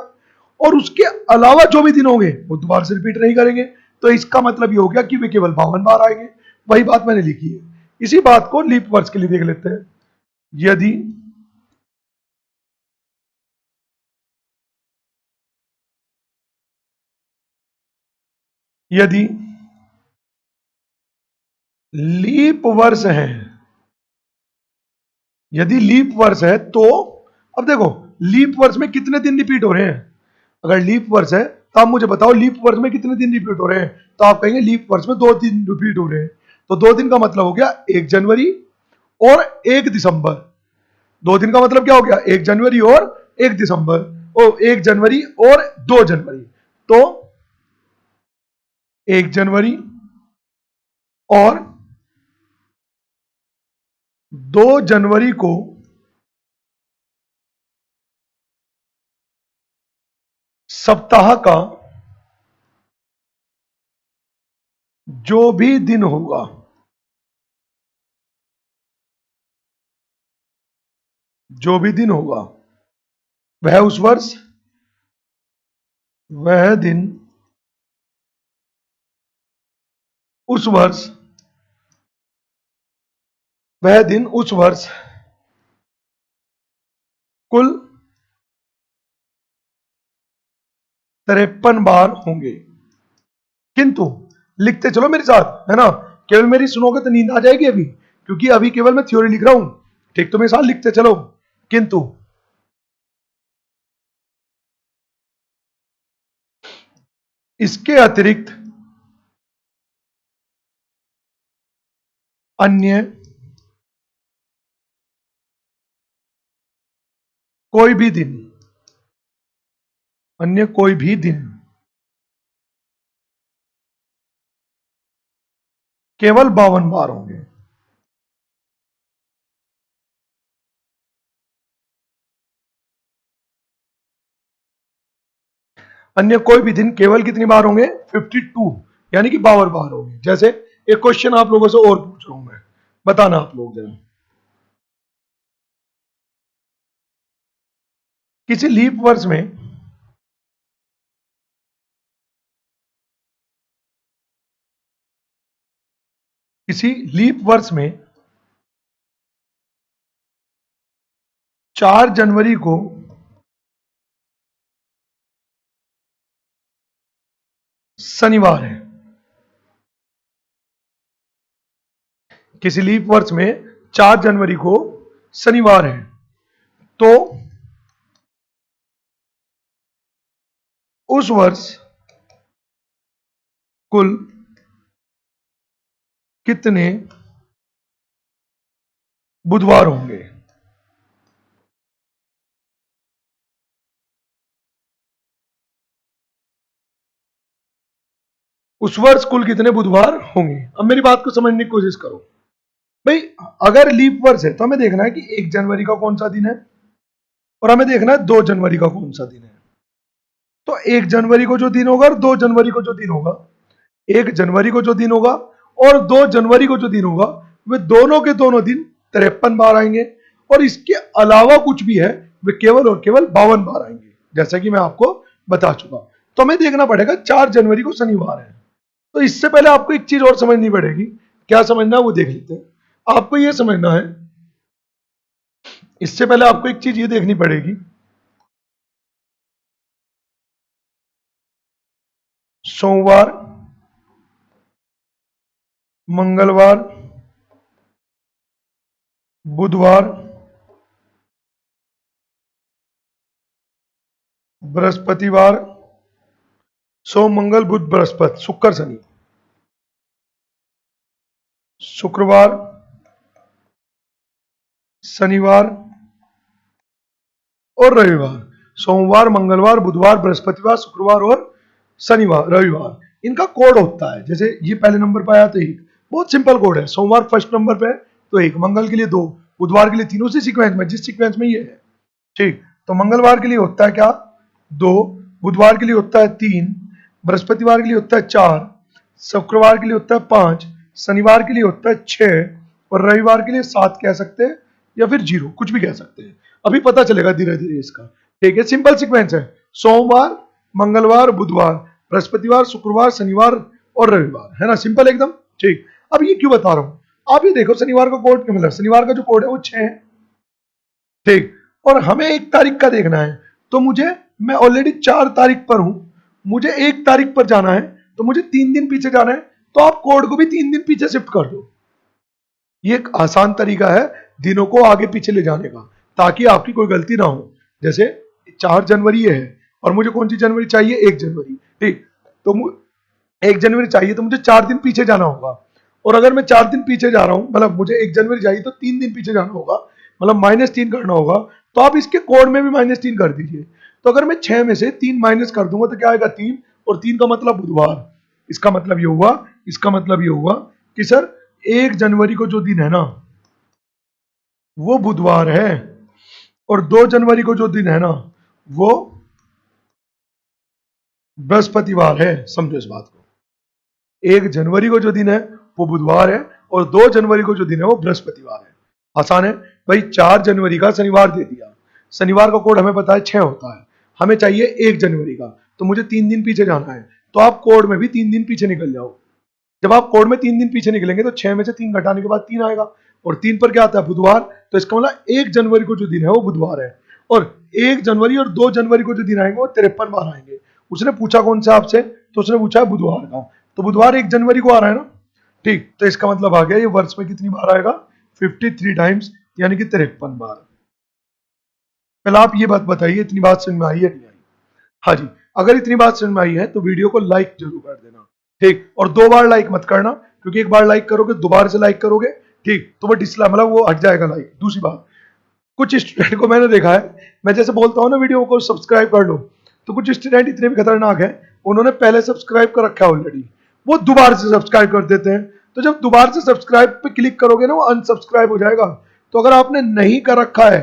और उसके अलावा जो भी दिन होंगे वो दोबारा से रिपीट नहीं करेंगे। तो इसका मतलब ये हो गया कि वे केवल 52 बार आएंगे। वही बात मैंने लिखी है। इसी बात को लीप वर्ष के लिए देख लेते हैं। यदि यदि लीप वर्ष है, यदि लीप वर्ष है तो अब देखो लीप वर्ष में कितने दिन रिपीट हो रहे हैं। अगर लीप वर्ष है तो आप मुझे बताओ लीप वर्ष में कितने दिन रिपीट हो रहे हैं। तो आप कहेंगे लीप वर्ष में 2 दिन रिपीट हो रहे हैं। तो 2 दिन का मतलब हो गया 1 जनवरी और 1 दिसंबर। 2 दिन का मतलब क्या हो गया, 1 जनवरी और 1 दिसंबर, ओ 1 जनवरी और 2 जनवरी। तो 1 जनवरी और 2 जनवरी को सप्ताह का जो भी दिन होगा, जो भी दिन होगा वह उस वर्ष, वह दिन उस वर्ष, वह दिन उस वर्ष कुल 53 बार होंगे। किंतु लिखते चलो मेरे साथ, है ना, केवल मेरी सुनोगे तो नींद आ जाएगी अभी, क्योंकि अभी केवल मैं थ्योरी लिख रहा हूं। ठीक, तो मेरे साथ लिखते चलो। किंतु इसके अतिरिक्त अन्य कोई भी दिन, अन्य कोई भी दिन केवल 52 बार होंगे। अन्य कोई भी दिन केवल कितनी बार होंगे, 52, यानी कि 52 बार होंगे। जैसे एक क्वेश्चन आप लोगों से और पूछ रहा हूं मैं, बताना आप लोग जरा। किसी लीप वर्ष में किसी लीप वर्ष में 4 जनवरी को शनिवार है। किसी लीप वर्ष में 4 जनवरी को शनिवार है, तो उस वर्ष कुल कितने बुधवार होंगे। उस वर्ष कुल कितने बुधवार होंगे। अब मेरी बात को समझने की कोशिश करो भाई। अगर लीप वर्ष है तो हमें देखना है कि 1 जनवरी का कौन सा दिन है, और हमें देखना है 2 जनवरी का कौन सा दिन है। तो 1 जनवरी को जो दिन होगा और 2 जनवरी को जो दिन होगा, 1 जनवरी को जो दिन होगा और 2 जनवरी को जो दिन होगा, वे दोनों के दोनों दिन 53 बार आएंगे। और इसके अलावा कुछ भी है वे केवल और केवल 52 बार आएंगे, जैसा कि मैं आपको बता चुका। तो हमें देखना पड़ेगा 4 जनवरी को शनिवार है। तो इससे पहले आपको एक चीज और समझनी पड़ेगी। क्या समझना है वो देख लेते हैं। आपको यह समझना है, इससे पहले आपको एक चीज ये देखनी पड़ेगी, सोमवार, मंगलवार, बुधवार, बृहस्पतिवार, सोम मंगल बुध बृहस्पति शुक्र शनि, शुक्रवार, शनिवार और रविवार। सोमवार, मंगलवार, बुधवार, बृहस्पतिवार, शुक्रवार और शनिवार, रविवार, इनका कोड होता है। जैसे ये पहले नंबर पर आया तो 1, बहुत सिंपल कोड है। सोमवार फर्स्ट नंबर पे तो 1, मंगल के लिए 2, बुधवार के लिए 3, उसी सीक्वेंस में जिस सीक्वेंस में ये है। ठीक, तो मंगलवार के लिए होता है क्या, 2, बुधवार के लिए होता है 3, बृहस्पतिवार के लिए होता है 4, शुक्रवार के लिए होता है 5, शनिवार के लिए होता है 6 और रविवार के लिए 7 कह सकते हैं या फिर 0, कुछ भी कह सकते हैं। अभी पता चलेगा धीरे धीरे इसका। ठीक है, सिंपल सीक्वेंस है, सोमवार, मंगलवार, बुधवार, बृहस्पतिवार, शुक्रवार, शनिवार और रविवार, है ना, सिंपल एकदम। ठीक, अब ये क्यों बता रहा हूं, आप ये देखो शनिवार का कोड, मतलब शनिवार का जो कोड है वो 6 है। ठीक, और हमें 1 तारीख का देखना है, तो मैं ऑलरेडी 4 तारीख पर हूं, मुझे 1 तारीख पर जाना है, तो मुझे 3 दिन पीछे जाना है, तो आप कोड को भी 3 दिन पीछे शिफ्ट कर दो। ये एक आसान तरीका है दिनों को आगे पीछे ले जाने का, ताकि आपकी कोई गलती ना हो। जैसे 4 जनवरी है और मुझे कौन सी जनवरी चाहिए, 1 जनवरी। ठीक, तो 1 जनवरी चाहिए, तो मुझे 4 दिन पीछे जाना होगा। और अगर मैं 4 दिन पीछे जा रहा हूं, मतलब मुझे 1 जनवरी चाहिए तो 3 दिन पीछे जाना होगा, मतलब -3 करना होगा। तो आप इसके कोड में भी -3 कर दीजिए। तो अगर मैं 6 में से 3 माइनस कर दूंगा तो क्या आएगा, 3, और 3 का मतलब बुधवार। इसका मतलब ये हुआ, इसका मतलब ये हुआ कि सर 1 जनवरी को जो दिन है ना वो बुधवार है, और 2 जनवरी को जो दिन है ना वो बृहस्पतिवार है। समझो इस बात को, 1 जनवरी को जो दिन है वो बुधवार है, और 2 जनवरी को जो दिन है वो बृहस्पतिवार है। आसान है भाई। 4 जनवरी का शनिवार दे दिया, शनिवार का कोड हमें पता है 6 होता है, हमें चाहिए 1 जनवरी का, तो मुझे 3 दिन पीछे जाना है। तो आप कोड में भी 3 दिन पीछे निकल जाओ। जब आप कोड में 3 दिन पीछे निकलेंगे तो 6 में से 3 घटाने के बाद 3 आएगा, और 3 पर क्या आता है, बुधवार। तो इसका मतलब 1 जनवरी को जो दिन है वो बुधवार है, और 1 जनवरी और 2 जनवरी को जो दिन आएंगे वो 53 बार आएंगे। उसने पूछा कौन सा आपसे, तो उसने पूछा है बुधवार का, तो बुधवार 1 जनवरी को आ रहा है ना। ठीक, तो इसका मतलब आ गया ये वर्ष में कितनी बार आएगा, 53 टाइम्स, यानी कि 53 बार। पहले आप ये बात बताइए, इतनी बात समझ में आई है नहीं आई? हाँ जी, अगर इतनी बात समझ में आई है तो वीडियो को लाइक जरूर कर देना। ठीक, और 2 बार लाइक मत करना, क्योंकि 1 बार लाइक करोगे, दोबारा से लाइक करोगे, ठीक, तो वो डिसलाइक, मतलब वो हट जाएगा लाइक। दूसरी बात, कुछ स्टूडेंट को मैंने देखा है, मैं जैसे बोलता हूँ ना वीडियो को सब्सक्राइब कर लो, तो कुछ स्टूडेंट इतने भी खतरनाक है, उन्होंने पहले सब्सक्राइब कर रखा है ऑलरेडी, वो दोबारा से सब्सक्राइब कर देते हैं। तो जब दोबारा से सब्सक्राइब पे क्लिक करोगे ना वो अनसब्सक्राइब हो जाएगा। तो अगर आपने नहीं कर रखा है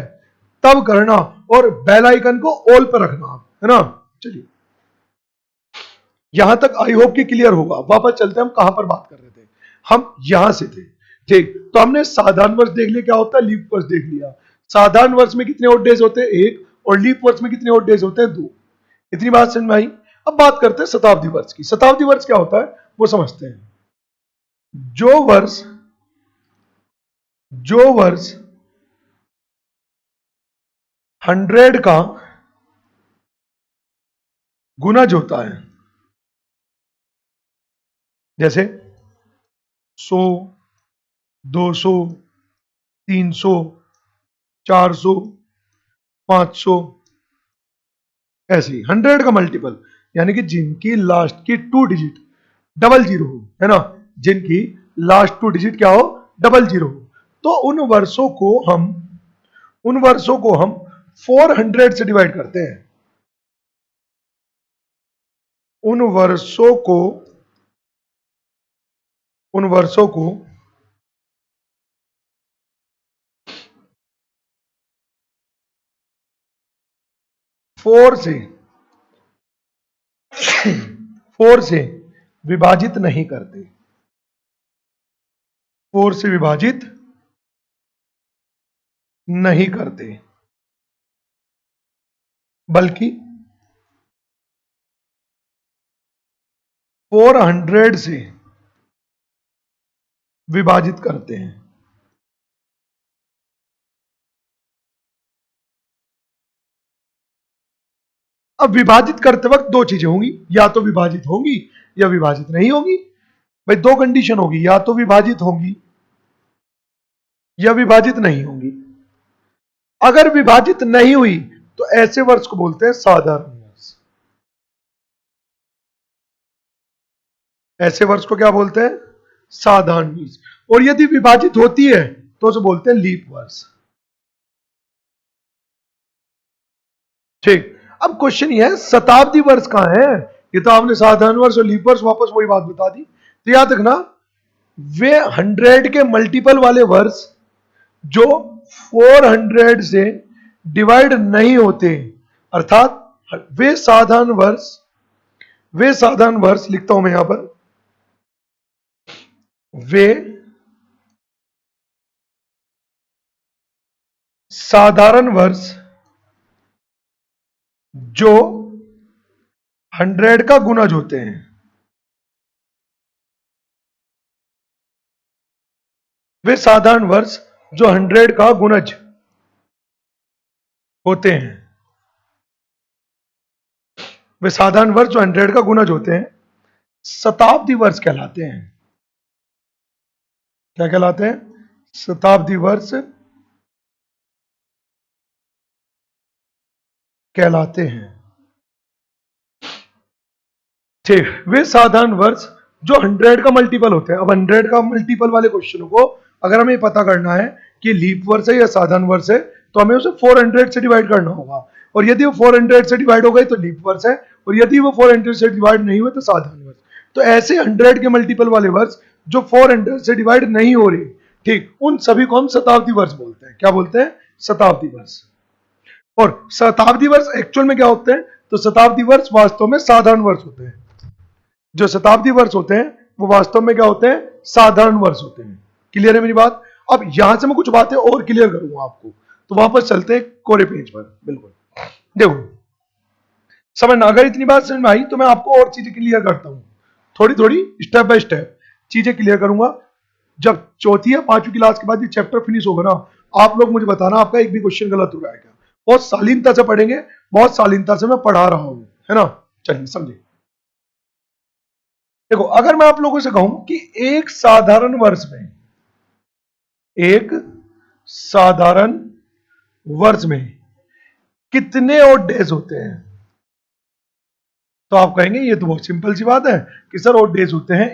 तब करना, और बेल आइकन को ऑल पर रखना, है ना। चलिए, यहां तक आई होप कि क्लियर होगा। वापस चलते हैं, हम कहां पर बात कर रहे थे, हम यहां से थे। ठीक, तो हमने साधारण वर्ष देख लिया क्या होता है, लीप वर्ष देख लिया। साधारण वर्ष में कितने ऑड डेज होते हैं, 1, और लीप वर्ष में कितने ऑड डेज होते हैं, 2। इतनी बात समझ में आई। अब बात करते हैं शताब्दी वर्ष की। शताब्दी वर्ष क्या होता है वो समझते हैं। जो वर्ष जो वर्ष 100 का गुणज होता है, जैसे 100, 200, 300, 400, 500, ऐसे ही 100 का मल्टीपल, यानी कि जिनकी लास्ट की 2 डिजिट डबल जीरो हो, है ना, जिनकी लास्ट 2 डिजिट क्या हो, डबल जीरो हो, तो उन वर्षों को हम 400 से डिवाइड करते हैं। उन वर्षों को उन वर्षों को 4 से 4 से विभाजित नहीं करते। 4 से विभाजित नहीं करते, बल्कि 400 से विभाजित करते हैं। अब विभाजित करते वक्त 2 चीजें होंगी, या तो विभाजित होंगी या विभाजित नहीं होगी। भाई 2 कंडीशन होगी, या तो विभाजित होंगी या विभाजित नहीं होंगी। अगर विभाजित नहीं हुई तो ऐसे वर्ष को बोलते हैं साधारण वर्ष। ऐसे वर्ष को क्या बोलते हैं, साधारण वर्ष। और यदि विभाजित होती है तो उसे बोलते हैं लीप वर्ष। ठीक, अब क्वेश्चन ये है शताब्दी वर्ष कहां है। ये तो आपने साधारण वर्ष और लीप वर्ष वापस वही बात बता दी। तो याद रखना, वे 100 के मल्टीपल वाले वर्ष जो 400 से डिवाइड नहीं होते, अर्थात वे साधारण वर्ष लिखता हूं मैं यहां पर, वे साधारण वर्ष जो 100 का गुणज होते हैं, वे साधारण वर्ष जो 100 का गुणज होते हैं, वे साधारण वर्ष जो 100 का गुणज होते हैं शताब्दी वर्ष कहलाते हैं। क्या कहलाते हैं? शताब्दी वर्ष कहलाते हैं। ठीक, वे साधारण वर्ष जो 100 का मल्टीपल होते हैं। अब 100 का मल्टीपल वाले क्वेश्चन को अगर हमें पता करना है कि लीप वर्ष है या साधारण वर्ष है, तो हमें उसे 400 से डिवाइड करना होगा, और यदि वो 400 से डिवाइड हो गए तो लीप वर्ष है, और यदि वो 400 से डिवाइड नहीं हुए तो साधारण वर्ष। तो ऐसे 100 के मल्टीपल वाले वर्ष जो 400 से डिवाइड नहीं हो रहे, ठीक, उन सभी को हम शताब्दी वर्ष बोलते हैं। क्या बोलते हैं? शताब्दी वर्ष। और शताब्दी वर्ष एक्चुअल में क्या होते हैं? तो शताब्दी वर्ष वास्तव में साधारण वर्ष होते हैं। जो शताब्दी वर्ष होते हैं वो वास्तव में क्या होते हैं? साधारण वर्ष होते हैं। क्लियर है मेरी बात? अब यहां से मैं कुछ बातें और क्लियर करूंगा आपको, तो वापस चलते हैं कोरे पेज पर। बिल्कुल देखो, समझना, अगर इतनी बात समझ में आई तो मैं आपको और चीजें क्लियर करता हूं, थोड़ी थोड़ी स्टेप बाय स्टेप चीजें क्लियर करूंगा। जब चौथी या 5वीं क्लास के बाद ये चैप्टर फिनिश होगा ना, आप लोग मुझे बताना आपका एक भी क्वेश्चन गलत हो रहा है क्या। बहुत शालीनता से पढ़ेंगे, बहुत शालीनता से मैं पढ़ा रहा हूं, है ना। चलिए समझे। देखो, अगर मैं आप लोगों से कहूं कि एक साधारण वर्ष में, एक साधारण वर्ष में कितने ऑड डेज होते हैं, तो आप कहेंगे ये तो बहुत सिंपल सी बात है कि सर ऑड डेज होते हैं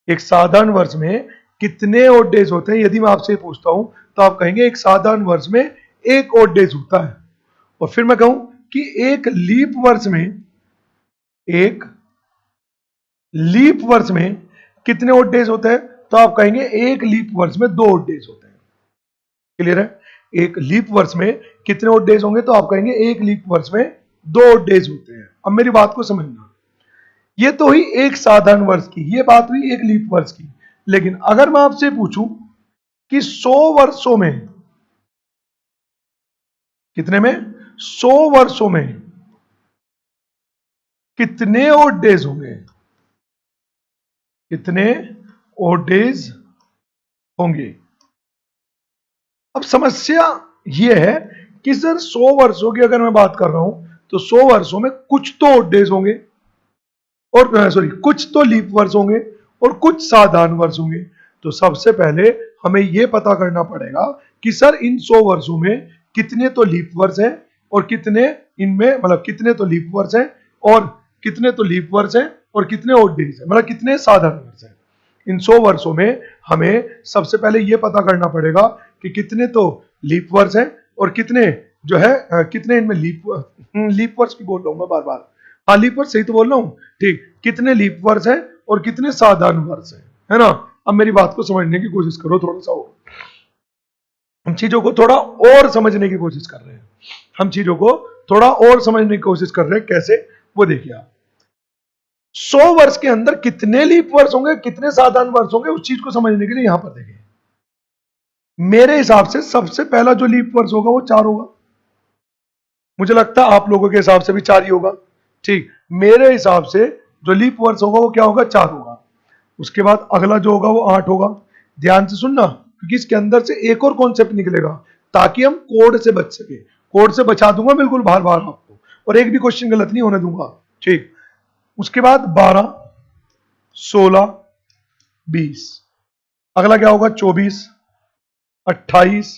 एक साधारण वर्ष में कितने ऑड डेज होते हैं। यदि मैं आपसे पूछता हूं तो आप कहेंगे एक साधारण वर्ष में एक ऑड डेज होता है। और फिर मैं कहूं कि एक लीप वर्ष में, एक लीप वर्ष में कितने ऑड डेज होते हैं, तो आप कहेंगे एक लीप वर्ष में 2 ऑड डेज होते हैं। क्लियर है? एक लीप वर्ष में कितने ऑड डेज होंगे, तो आप कहेंगे एक लीप वर्ष में 2 ऑड डेज होते हैं। अब मेरी बात को समझना, ये तो हुई एक साधारण वर्ष की, ये बात हुई एक लीप वर्ष की। लेकिन अगर मैं आपसे पूछूं कि 100 वर्षों में, कितने में? 100 वर्षों में कितने ऑड डेज होंगे, कितने ऑड डेज होंगे। अब समस्या यह है कि सर 100 वर्षों की अगर मैं बात कर रहा हूं तो 100 वर्षों में कुछ तो ऑड डेज होंगे, और सॉरी कुछ तो लीप वर्ष होंगे और कुछ साधारण वर्ष होंगे। तो सबसे पहले हमें यह पता करना पड़ेगा कि सर इन 100 वर्षों में कितने तो लीप वर्ष हैं और कितने इनमें, मतलब कितने तो लीप वर्ष हैं और कितने तो लीप वर्ष हैं और कितने ऑड डेज हैं, मतलब कितने साधारण वर्ष हैं। इन 100 वर्षों में हमें सबसे पहले यह पता करना पड़ेगा कि कितने तो लीप वर्ष हैं और कितने जो है कितने इनमें लीप वर्ष भी बोल रहा हूं मैं बार बार, हाँ लीप वर्ष सही तो बोल रहा हूं, ठीक, कितने लीप वर्ष हैं और कितने साधारण वर्ष हैं, है ना। अब मेरी बात को समझने की कोशिश करो थोड़ा सा और, हम चीजों को थोड़ा और समझने की कोशिश कर रहे हैं, हम चीजों को थोड़ा और समझने की कोशिश कर रहे हैं। कैसे? वो देखिए आप, 100 वर्ष के अंदर कितने लीप वर्ष होंगे, कितने साधारण वर्ष होंगे, उस चीज को समझने के लिए यहां पर देखिए। मेरे हिसाब से सबसे पहला जो लीप वर्ष होगा वो 4 होगा। मुझे लगता है आप लोगों के हिसाब से भी 4 ही होगा, ठीक। मेरे हिसाब से जो लीप वर्ष होगा वो क्या होगा? 4 होगा। उसके बाद अगला जो होगा वो 8 होगा। ध्यान से सुनना, क्योंकि इसके अंदर से एक और कॉन्सेप्ट निकलेगा ताकि हम कोड से बच सके। कोड से बचा दूंगा बिल्कुल बार बार आपको, और एक भी क्वेश्चन गलत नहीं होने दूंगा, ठीक। उसके बाद 12, 16, 20, अगला क्या होगा? 24, 28,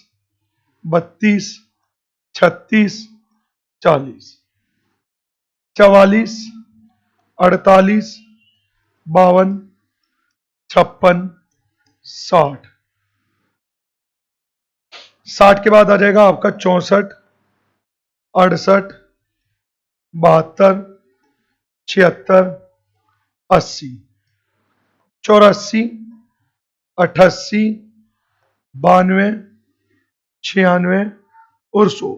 32, 36, 40, 44, 48, 52, 56, 60। 60 के बाद आ जाएगा आपका 64, 68, 72, 76, 80, 84, 88, 92, 96 और 100।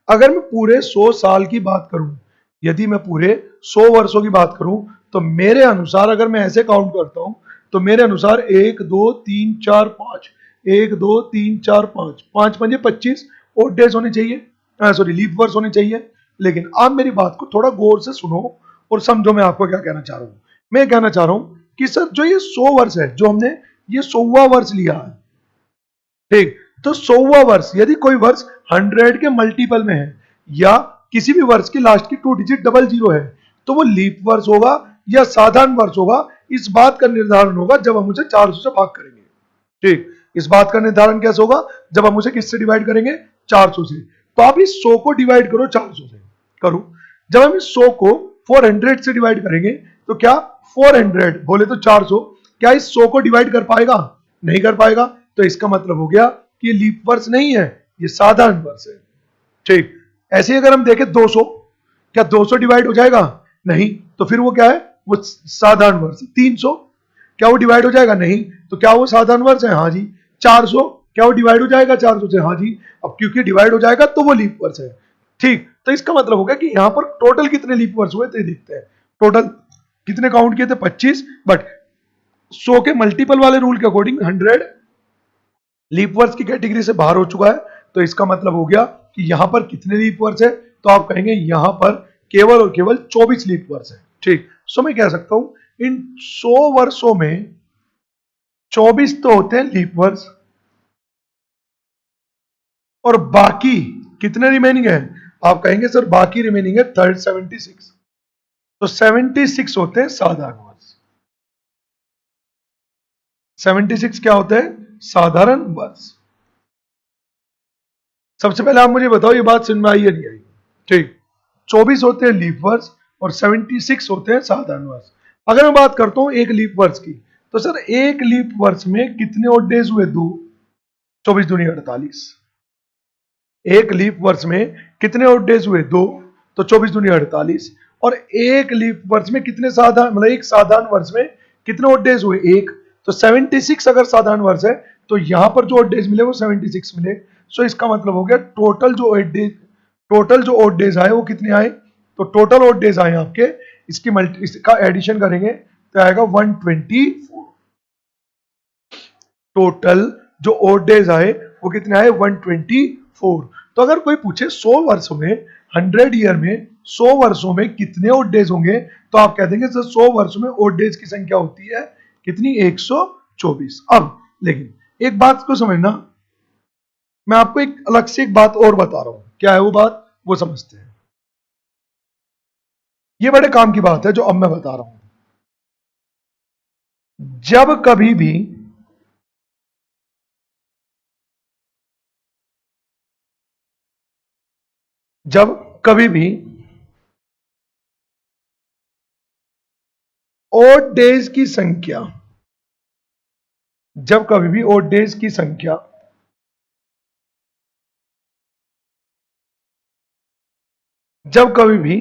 अगर मैं पूरे 100 साल की बात करूं, यदि मैं पूरे 100 वर्षों की बात करूं, तो मेरे अनुसार अगर मैं ऐसे काउंट करता हूं तो मेरे अनुसार 1, 2, 3, 4, 5, 1 2 3 4 5, 5 पंजे 25 ओड डेज होने चाहिए, सॉरी लीप वर्ष होने चाहिए। लेकिन आप मेरी बात को थोड़ा गौर से सुनो और समझो मैं आपको क्या कहना चाह रहा हूं। मैं कहना चाह रहा हूं कि सर जो ये 100 वर्ष है, जो हमने ये 100वां वर्ष लिया है, ठीक, तो 100वां वर्ष यदि कोई वर्ष 100 के मल्टीपल में है या किसी भी वर्ष की लास्ट की 2 डिजिट डबल जीरो है, तो वो लीप वर्ष होगा या साधारण वर्ष होगा, इस बात का निर्धारण होगा जब हम उसे 400 से भाग करेंगे। ठीक, इस बात का निर्धारण कैसे होगा? जब हम उसे किससे डिवाइड करेंगे? 400 से। तो आप इस 100 को डिवाइड करो 400 से, करो। जब हम इस 100 को 400 से डिवाइड करेंगे तो क्या 400 बोले तो 400, क्या इस 100 को डिवाइड कर पाएगा? नहीं कर पाएगा। तो इसका मतलब हो गया कि ये लीप वर्ष नहीं है, ये साधारण वर्ष है। ठीक, ऐसे ही अगर हम देखें 200, क्या 200 डिवाइड हो जाएगा? नहीं। तो फिर वो क्या है? वो साधारण वर्ष। 300 क्या वो डिवाइड हो जाएगा? नहीं। तो क्या वो साधारण वर्ष है? हाँ जी। 400 क्या वो डिवाइड हो जाएगा 400 से? हाँ जी। अब क्योंकि डिवाइड हो जाएगा तो वो लीप वर्ष है। ठीक, तो इसका मतलब हो गया कि यहां पर टोटल कितने लीप वर्ष हुए थे देखते हैं। टोटल कितने काउंट किए थे? 25, बट 100 के मल्टीपल वाले रूल के अकॉर्डिंग 100 लीप वर्ष की कैटेगरी से बाहर हो चुका है। तो इसका मतलब हो गया कि यहां पर कितने लीप वर्ष है? तो आप कहेंगे यहां पर केवल और केवल 24 लीप वर्ष है। ठीक, सो मैं कह सकता हूं इन 100 वर्षों में 24 तो होते हैं लीप वर्ष, और बाकी कितने रिमेनिंग है? आप कहेंगे सर बाकी रिमेनिंग है 76। तो 76 होते हैं साधारण वर्ष। 76 क्या होते हैं? साधारण वर्ष। सबसे पहले आप मुझे बताओ ये बात समझ में आई या नहीं आई? ठीक, 24 होते हैं लीप वर्ष और 76 होते हैं साधारण वर्ष। अगर मैं बात करता हूं एक लीप वर्ष की, तो सर एक लीप वर्ष में कितने ऑड डेज हुए? 2। 24 दूनी 48। एक लीप वर्ष में कितने ऑड डेज हुए? 2। तो 24 दूनी 48। और एक लीप वर्ष में कितने साधारण, मतलब एक साधारण वर्ष में कितने ऑड डेज हुए? 1। तो 76 अगर साधारण वर्ष है तो यहां पर जो ऑड डेज मिले वो 76 मिले। सो इसका मतलब हो गया टोटल जो ऑड डेज आए वो कितने आए? तो टोटल ऑड डेज आए आपके, इसका एडिशन करेंगे तो आएगा 124। टोटल जो ऑड डेज आए वो कितने आए? 124। तो अगर कोई पूछे 100 वर्षों में, 100 ईयर में 100 वर्षों में कितने ऑड डेज होंगे, तो आप कह देंगे सर 100 वर्षों में ऑड डेज की संख्या होती है कितनी? 124। अब लेकिन एक बात को समझना, मैं आपको एक अलग से एक बात और बता रहा हूं। क्या है वो बात? वो समझते हैं। ये बड़े काम की बात है जो अब मैं बता रहा हूं। जब कभी भी जब कभी भी ऑड डेज की संख्या जब कभी भी ऑड डेज की संख्या जब कभी भी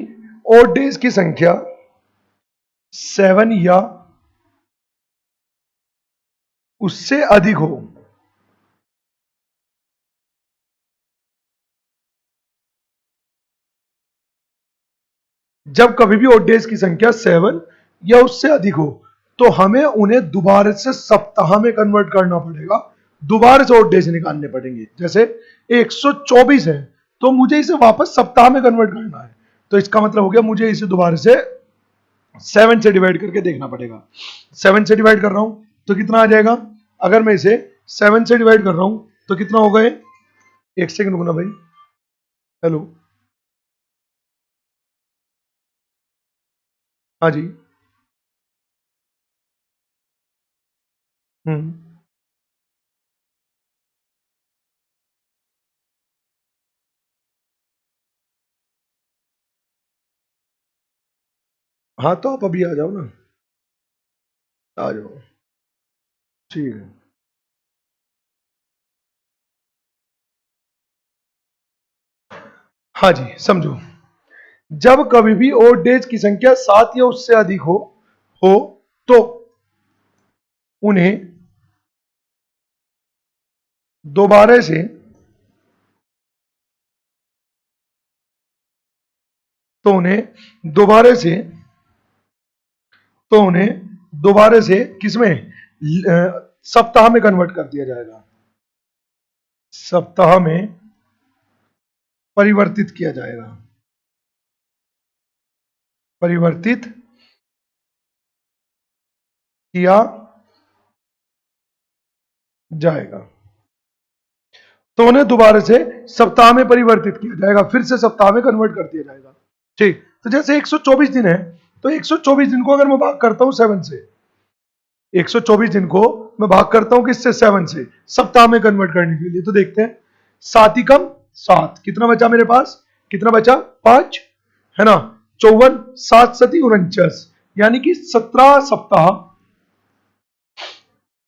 ऑड डेज की संख्या 7 या उससे अधिक हो, जब कभी भी ऑड डेज की संख्या 7 या उससे अधिक हो, तो हमें उन्हें दोबारा से सप्ताह में कन्वर्ट करना पड़ेगा। दोबारा से ऑड डेज निकालने पड़ेंगे। जैसे 124 है तो मुझे इसे वापस सप्ताह में कन्वर्ट करना है। तो इसका मतलब हो गया मुझे इसे दोबारा से 7 से डिवाइड करके देखना पड़ेगा। 7 से डिवाइड कर रहा हूं तो कितना आ जाएगा? अगर मैं इसे 7 से डिवाइड कर रहा हूं तो कितना होगा? एक सेकंड रुकना भाई। हेलो, हाँ जी। हम्म, हाँ तो आप अभी आ जाओ ना, आ जाओ। ठीक है। हाँ जी, समझो। जब कभी भी ओड डेज की संख्या 7 या उससे अधिक हो तो उन्हें दोबारा से तो उन्हें दोबारा से तो उन्हें दोबारा से किसमें? सप्ताह में कन्वर्ट कर दिया जाएगा। सप्ताह में परिवर्तित किया जाएगा, परिवर्तित किया जाएगा। तो उन्हें दोबारा से सप्ताह में परिवर्तित किया जाएगा, फिर से सप्ताह में कन्वर्ट कर दिया जाएगा। ठीक, तो जैसे 124 दिन है, तो 124 दिन को अगर मैं भाग करता हूं 7 से, 124 दिन को मैं भाग करता हूं किससे, 7 से, सप्ताह में कन्वर्ट करने के लिए। तो देखते हैं, 7 ही कम 7, कितना बचा मेरे पास, कितना बचा, 5, है ना। 54, 7 सती 49, यानी कि 17 सप्ताह।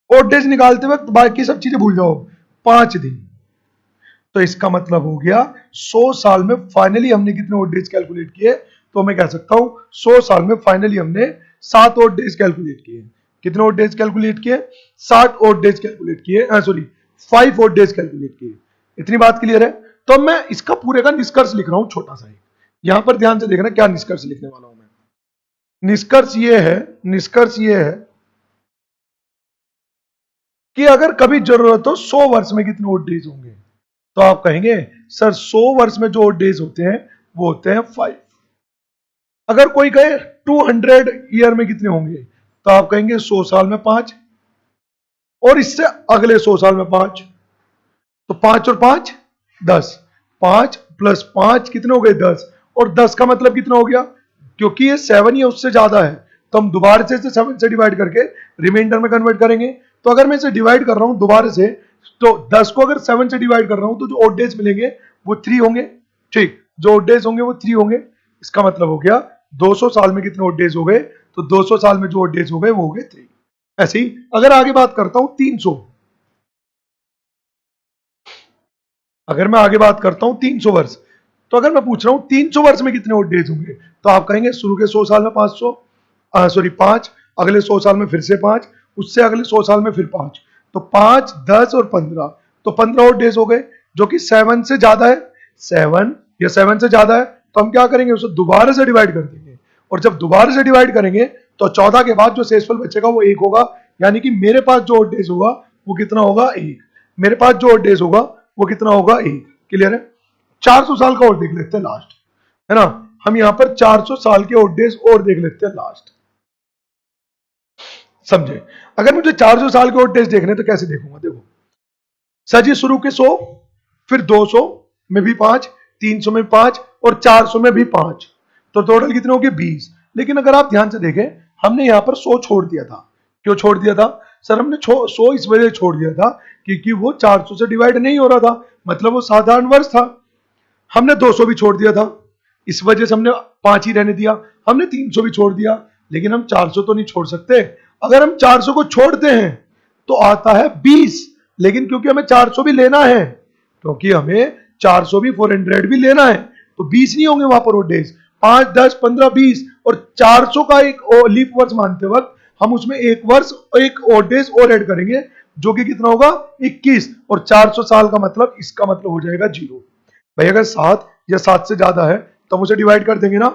और डेज निकालते वक्त बाकी सब चीजें भूल जाओ, 5 दिन। तो इसका मतलब हो गया 100 साल में फाइनली हमने कितने ओड डेज कैलकुलेट किए, तो मैं कह सकता हूं 100 साल में फाइनली हमने 7 ओड डेज कैलकुलेट किए। कितने ओड डेज कैलकुलेट किए, 60 ओड डेज कैलकुलेट किए, सॉरी 5 ओड डेज कैलकुलेट किए। इतनी बात क्लियर है। तो मैं इसका पूरे का निष्कर्ष लिख रहा हूं छोटा सा ही, यहां पर ध्यान से देखना क्या निष्कर्ष लिखने वाला हूं मैं। निष्कर्ष ये है, निष्कर्ष ये है कि अगर कभी जरूरत हो 100 वर्ष में कितने ओड डेज होंगे, तो आप कहेंगे सर 100 वर्ष में जो डेज होते हैं वो होते हैं 5। अगर कोई कहे 200 ईयर में कितने होंगे, तो आप कहेंगे 100 साल में 5, और इससे अगले 100 साल में 5। तो 5 और 5 10, 5 प्लस 5 कितने हो गए, 10, और 10 का मतलब कितना हो गया, क्योंकि ये 7 ही उससे ज्यादा है, तो हम दोबारा से 7 से डिवाइड करके रिमाइंडर में कन्वर्ट करेंगे। तो अगर मैं इसे डिवाइड कर रहा हूं दोबारा से, तो 10 को अगर 7 से डिवाइड कर रहा हूं, तो जो ओड डेज मिलेंगे वो 3 होंगे। ठीक, जो ओड डेज होंगे वो 3 होंगे। इसका मतलब हो गया 200 साल में कितने ओड डेज हो गए, तो 200 साल में जो ओड डेज हो गए वो हो गए 3। ऐसे ही अगर आगे बात करता हूं 300, अगर मैं आगे बात करता हूं 300 वर्ष, तो अगर मैं पूछ रहा हूं 300 वर्ष में कितने ओड डेज होंगे, तो आप कहेंगे शुरू के 100 साल में 500, सॉरी 5, अगले 100 साल में फिर से 5, उससे अगले 100 साल में फिर 5, तो 5, 10 और 15, तो 15 ओड डेज हो गए, जो कि 7 से ज्यादा है। 7 या 7 से ज्यादा है, तो हम क्या करेंगे, उसे दोबारा से डिवाइड कर देंगे, और जब दोबारा से डिवाइड करेंगे तो 14 के बाद जो शेषफल बचेगा वो 1 होगा, यानी कि मेरे पास जो ओड डेज होगा वो कितना होगा, 1। मेरे पास जो ओड डेज होगा वो कितना होगा, 1। क्लियर है। 400 साल का और देख लेते हैं लास्ट, है ना। हम यहां पर 400 साल के ओड डेज और देख लेते हैं लास्ट, समझे। अगर मुझे 400 साल के ओड डेज देखने तो कैसे देखूंगा, देखो सर जी, शुरू के 100, फिर 200 में भी 5, 300 में 5, और 400 में भी 5, तो टोटल कितने हो गए, 20। लेकिन अगर आप ध्यान से देखें, हमने यहां पर 100 छोड़ दिया था। क्यों छोड़ दिया था सर, हमने 100 इस वजह छोड़ दिया था क्योंकि वो 400 से डिवाइड नहीं हो रहा था, मतलब वो साधारण वर्ष था। हमने 200 भी छोड़ दिया था, इस वजह से हमने 5 ही रहने दिया। हमने 300 भी छोड़ दिया, लेकिन हम 400 तो नहीं छोड़ सकते। अगर हम 400 को छोड़ते हैं तो आता है 20, लेकिन क्योंकि हमें 400 भी लेना है, क्योंकि हमें 400 भी 400 भी लेना है, तो 20 नहीं होंगे वहां पर वो डेज, 5, 10, 15, 20, और 400 का एक लीप वर्ष मानते वक्त हम उसमें एक वर्ष, एक और डेज और ऐड करेंगे, जो कि कितना होगा, 21, और 400 साल का मतलब, इसका मतलब हो जाएगा 0। भाई अगर 7 या 7 से ज्यादा है तो हम उसे डिवाइड कर देंगे ना।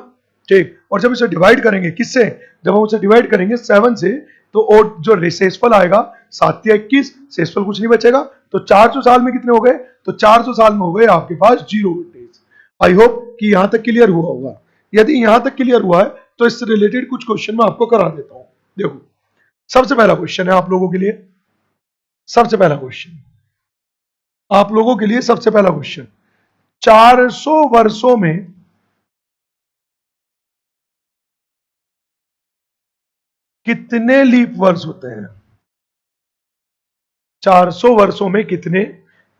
ठीक, और जब इसे डिवाइड करेंगे किससे, जब हम उसे डिवाइड करेंगे 7 से, तो और जो शेषफल आएगा 7 या 21, शेषफल कुछ नहीं बचेगा। तो 400 साल में कितने हो गए, तो 400 साल में हो गए आपके पास 0 डेज। आई होप कि यहां तक क्लियर हुआ होगा। यदि यहां तक क्लियर हुआ है तो इससे रिलेटेड कुछ क्वेश्चन मैं आपको करा देता हूं। देखो, सबसे पहला क्वेश्चन है आप लोगों के लिए, सबसे पहला क्वेश्चन आप लोगों के लिए, सबसे पहला क्वेश्चन, 400 वर्षों में कितने लीप वर्ष होते हैं, 400 वर्षों में कितने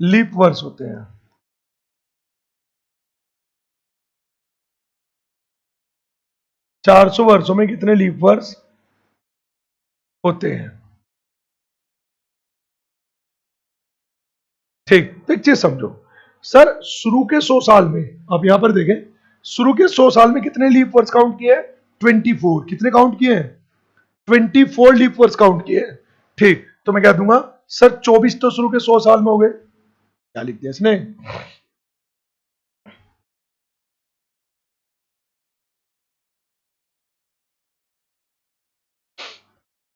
लीप वर्ष होते हैं। 400 वर्षों में कितने लीप वर्ष होते हैं। ठीक, तो एक चीज समझो सर, शुरू के 100 साल में, आप यहां पर देखें, शुरू के 100 साल में कितने लीप वर्ष काउंट किए हैं, 24। कितने काउंट किए हैं, 24 लीप वर्ष काउंट किए हैं। ठीक, तो मैं क्या दूंगा सर, 24 तो शुरू के 100 साल में हो गए, क्या लिख दिया इसने,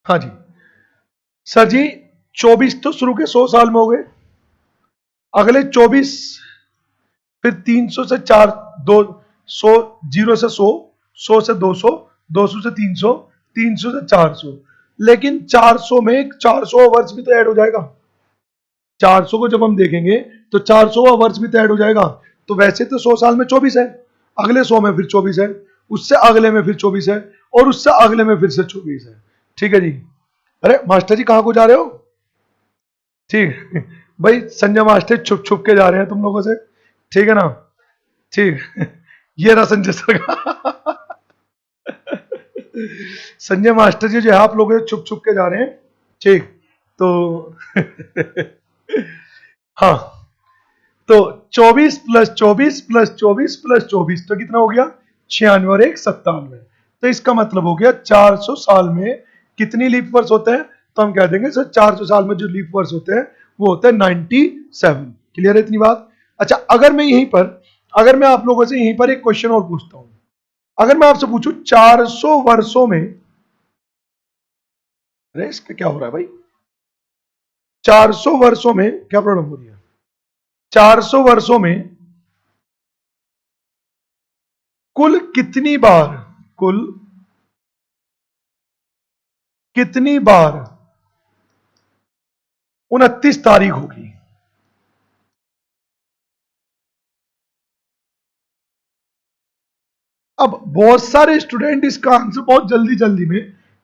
हाँ जी सर जी, 24 तो शुरू के 100 साल में हो गए, अगले 24, फिर 300 से 4, 200, 0 से 100, 100 से 200, 200 से 300, 300 से 400। लेकिन 400 में 400 वर्ष भी तो ऐड हो जाएगा। 400 को जब हम देखेंगे तो 400वां वर्ष भी तो ऐड हो जाएगा। तो वैसे तो 100 साल में 24 है, अगले 100 में फिर 24 है, उससे अगले में फिर 24 है, और उससे अगले में फिर से 24 है। ठीक है जी। अरे मास्टर जी कहाँ को जा रहे हो? ठीक भाई, संजय मास्टर छुप छुप के जा रहे हैं तुम लोगों से, ठीक है ना? ठीक ये रहा संजय सर का संजय मास्टर जी जो है आप लोगों से छुप छुप के जा रहे हैं, ठीक। तो हाँ, तो 24 प्लस 24 प्लस 24 प्लस 24 तो कितना हो गया? 96 और 1 97। तो इसका मतलब हो गया 400 साल में कितनी लीप वर्ष होते हैं? तो हम कह देंगे सर 400 साल में जो लीप वर्ष होते हैं वो होते हैं 97। क्लियर है इतनी बात? अच्छा, अगर मैं आप लोगों से यहीं पर एक क्वेश्चन और पूछता हूं, अगर मैं आपसे पूछूं 400 वर्षों में, अरे इसका क्या हो रहा है भाई? 400 वर्षों में क्या प्रॉब्लम हो रही है? 400 वर्षों में कुल कितनी बार, कुल कितनी बार 29 तारीख होगी? अब बहुत सारे स्टूडेंट इसका आंसर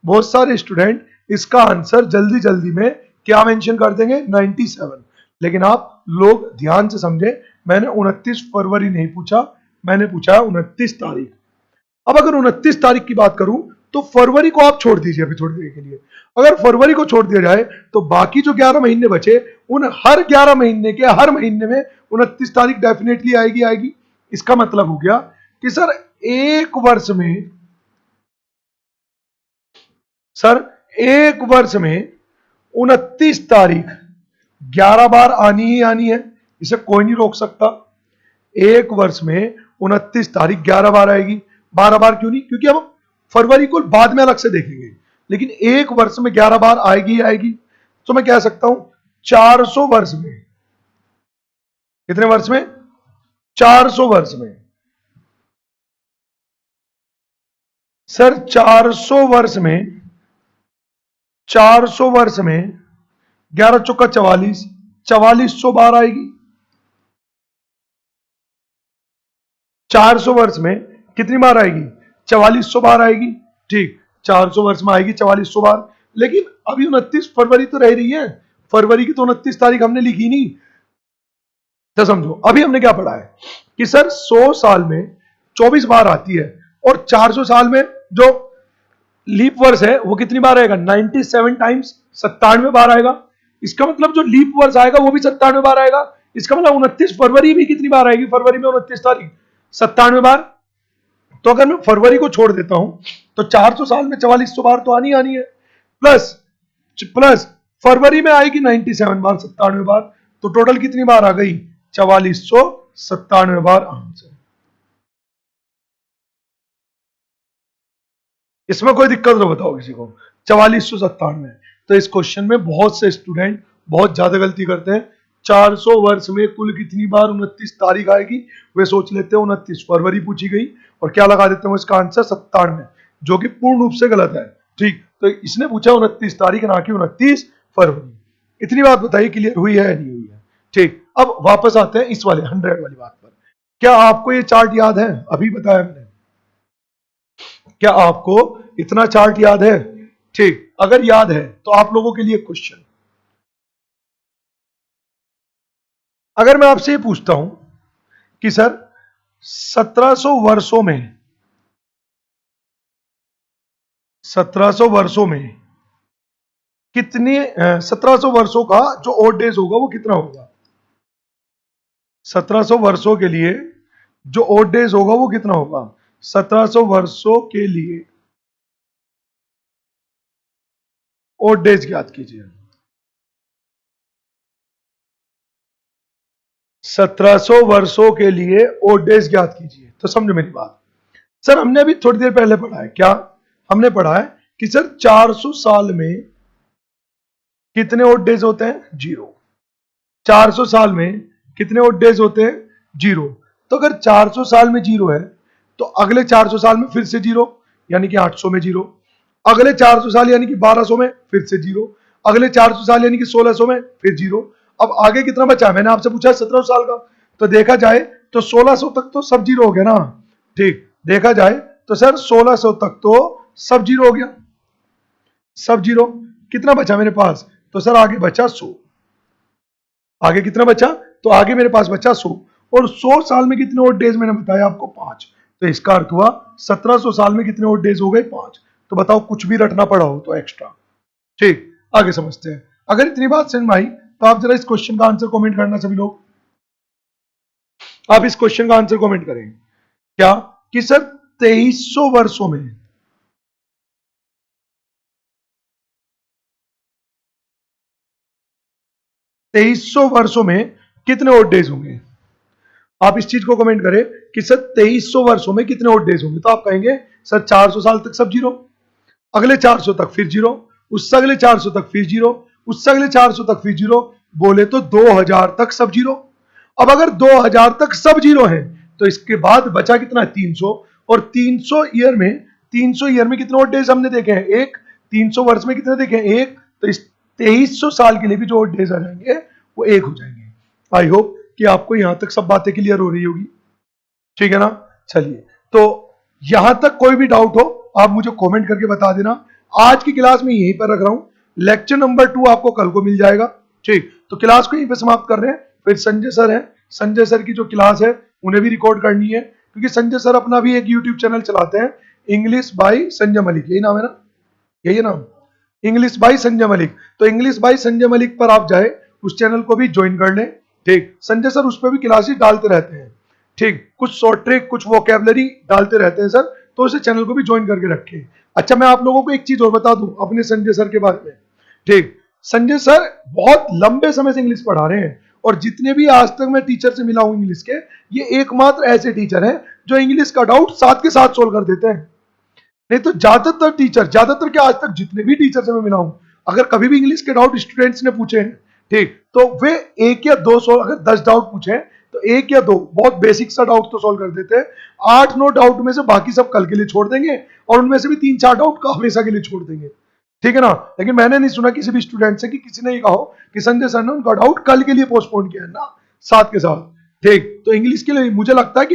बहुत सारे स्टूडेंट इसका आंसर जल्दी जल्दी में क्या मेंशन कर देंगे? 97। लेकिन आप लोग ध्यान से समझे, मैंने 29 फरवरी नहीं पूछा, मैंने पूछा 29 तारीख। अब अगर 29 तारीख की बात करूं तो फरवरी को आप छोड़ दीजिए अभी थोड़ी देर के लिए। अगर फरवरी को छोड़ दिया जाए तो बाकी जो 11 महीने बचे, उन हर 11 महीने के हर महीने में 29 तारीख डेफिनेटली आएगी। इसका मतलब हो गया कि सर एक वर्ष में 29 तारीख 11 बार आनी ही आनी है, इसे कोई नहीं रोक सकता। एक वर्ष में 29 तारीख 11 बार आएगी। 12 बार क्यों नहीं? क्योंकि हम फरवरी को बाद में अलग से देखेंगे, लेकिन एक वर्ष में 11 बार आएगी। तो मैं कह सकता हूं 400 वर्ष में, कितने वर्ष में? 400 वर्ष में। सर 400 वर्ष में 11 चौका 44, 4400 बार आएगी। 400 वर्ष में कितनी बार आएगी? 4400 बार आएगी। ठीक, 400 वर्ष में आएगी 4400 बार। लेकिन अभी 29 फरवरी तो रह रही है, फरवरी की तो 29 तारीख हमने लिखी नहीं। तो समझो अभी हमने क्या पढ़ा है कि सर 100 साल में 24 बार आती है, और 400 साल में जो लीप वर्ष है वो कितनी बार आएगा? 97 टाइम्स 97 बार आएगा। इसका मतलब जो लीप वर्ष आएगा वो भी 97 बार आएगा। इसका मतलब 29 फरवरी भी कितनी बार आएगी? फरवरी में 29 तारीख 97 बार। तो अगर मैं फरवरी को छोड़ देता हूं तो 400 साल में 4400 बार तो आनी है, प्लस प्लस फरवरी में आएगी 97 बार, 97 बार। तो टोटल कितनी बार आ गई? 4497 बार आंसर। इसमें कोई दिक्कत तो बताओ किसी को? 4497। तो इस क्वेश्चन में बहुत से स्टूडेंट बहुत ज्यादा गलती करते हैं। 400 वर्ष में कुल कितनी बार 29 तारीख आएगी, वे सोच लेते हैं 29 फरवरी पूछी गई और क्या लगा देते हैं इसका आंसर 97, जो कि पूर्ण रूप से गलत है। ठीक, तो इसने पूछा 29 तारीख ना कि 29 फरवरी। इतनी बात बताइए क्लियर हुई है या नहीं हुई है? ठीक, अब वापस आते हैं इस वाले 100 वाली बात पर। क्या आपको ये चार्ट याद है? अभी बताया मैंने, क्या आपको इतना चार्ट याद है? ठीक, अगर याद है तो आप लोगों के लिए क्वेश्चन, अगर मैं आपसे ये पूछता हूं कि सर 1700 वर्षों में 1700 वर्षों में कितने 1700 वर्षों का जो ओड डेज होगा वो कितना होगा? 1700 वर्षों के लिए जो ओड डेज होगा वो कितना होगा? 1700 वर्षों के लिए ओड डेज याद कीजिए। 1700 वर्षों के लिए ओड डेज याद कीजिए। तो समझो मेरी बात, सर हमने अभी थोड़ी देर पहले पढ़ा है, क्या हमने पढ़ा है कि सर 400 साल में कितने ओड डेज होते हैं? 0। 400 साल में कितने और डेज होते हैं? 0। तो अगर 400 साल में 0 है तो अगले 400 साल में फिर से 0, यानी कि 800 में 0, अगले 400 साल यानी कि 1200 में फिर से 0, अगले 400 साल यानी कि 1600 में फिर 0। अब आगे कितना बचा? मैंने आपसे पूछा 1700 साल का, तो देखा जाए तो 1600 तक तो सब 0 हो गया ना। ठीक, देखा जाए तो सर 1600 तक तो सब 0 हो गया, सब 0। कितना बचा मेरे पास? तो सर आगे बचा 100। आगे कितना बचा? तो आगे मेरे पास बचा 100, और 100 साल में कितने और डेज मैंने बताया आपको? 5। तो इसका अर्थ हुआ 1700 साल में कितने और डेज हो गए? 5। तो बताओ कुछ भी रटना पड़ा हो तो एक्स्ट्रा। ठीक, आगे समझते हैं। अगर इतनी बात समझ में आई तो आप जरा इस क्वेश्चन का आंसर कमेंट करना सभी लोग। आप इस क्वेश्चन का आंसर कमेंट करें क्या कि सर 2300 वर्षों में 2300 वर्षों में कितने और डेज होंगे? आप इस चीज को कमेंट करें कि सर 2300 वर्षों में कितने और डेज होंगे। तो आप कहेंगे सर 400 साल तक सब 0, अगले 400 तक फिर 0, उससे अगले 400 तक फिर 0, उससे अगले 400 तक फिर 0, बोले तो 2000 तक सब 0। अब अगर 2000 तक सब 0 है तो इसके बाद बचा कितना? 300। और 300 ईयर में, 300 ईयर में कितने और डेज हमने देखे हैं? एक। 300 वर्ष में कितने देखे हैं? एक। तो इस 2300 साल के लिए भी जो और डेज आ जाएंगे वो एक हो जाएंगे। आई होप कि आपको यहां तक सब बातें क्लियर हो रही होगी, ठीक है ना। चलिए, तो यहां तक कोई भी डाउट हो आप मुझे कमेंट करके बता देना। आज की क्लास में यहीं पर रख रहा हूं। लेक्चर नंबर 2 आपको कल को मिल जाएगा। ठीक, तो क्लास को यहीं पे समाप्त कर रहे हैं। फिर संजय सर हैं, संजय सर की जो क्लास है उन्हें भी रिकॉर्ड करनी है, क्योंकि संजय सर अपना भी एक यूट्यूब चैनल चलाते हैं, इंग्लिश बाय संजय मलिक, यही नाम है ना? यही है नाम, इंग्लिश बाय संजय मलिक। तो इंग्लिश बाय संजय मलिक पर आप जाए, उस चैनल को भी ज्वाइन कर लें। ठीक, संजय सर उस पर भी क्लासेस डालते रहते हैं। ठीक, कुछ शॉर्ट ट्रिक, कुछ वोकैबुलरी डालते रहते हैं सर, तो उसे चैनल को भी ज्वाइन करके रखें। अच्छा, मैं आप लोगों को एक चीज और बता दूं अपने संजय सर के बारे में। ठीक, संजय सर बहुत लंबे समय से इंग्लिश पढ़ा रहे हैं, और जितने भी आज तक मैं टीचर से मिला हूं इंग्लिश के, ये एकमात्र ऐसे टीचर हैं जो इंग्लिश का डाउट साथ के साथ सोल्व कर देते हैं। नहीं तो ज्यादातर टीचर, ज्यादातर क्या, आज तक जितने भी टीचर से मैं मिला हूं, अगर कभी भी इंग्लिश के डाउट स्टूडेंट्स ने पूछे हैं, ठीक, तो वे एक या दो सोल्व, अगर 10 डाउट पूछे तो एक या दो बहुत बेसिक सा डाउट तो सोल्व कर देते हैं। 8-9 डाउट में से बाकी सब कल के लिए छोड़ देंगे, और उनमें से भी 3-4 डाउट का हमेशा के लिए छोड़ देंगे, ठीक है ना। लेकिन मैंने नहीं सुना किसी भी स्टूडेंट से कि किसी ने ये कहा कि संजय सर ने उनका डाउट कल के लिए पोस्टपोन किया है ना, साथ के साथ। ठीक, तो इंग्लिश के लिए मुझे लगता है कि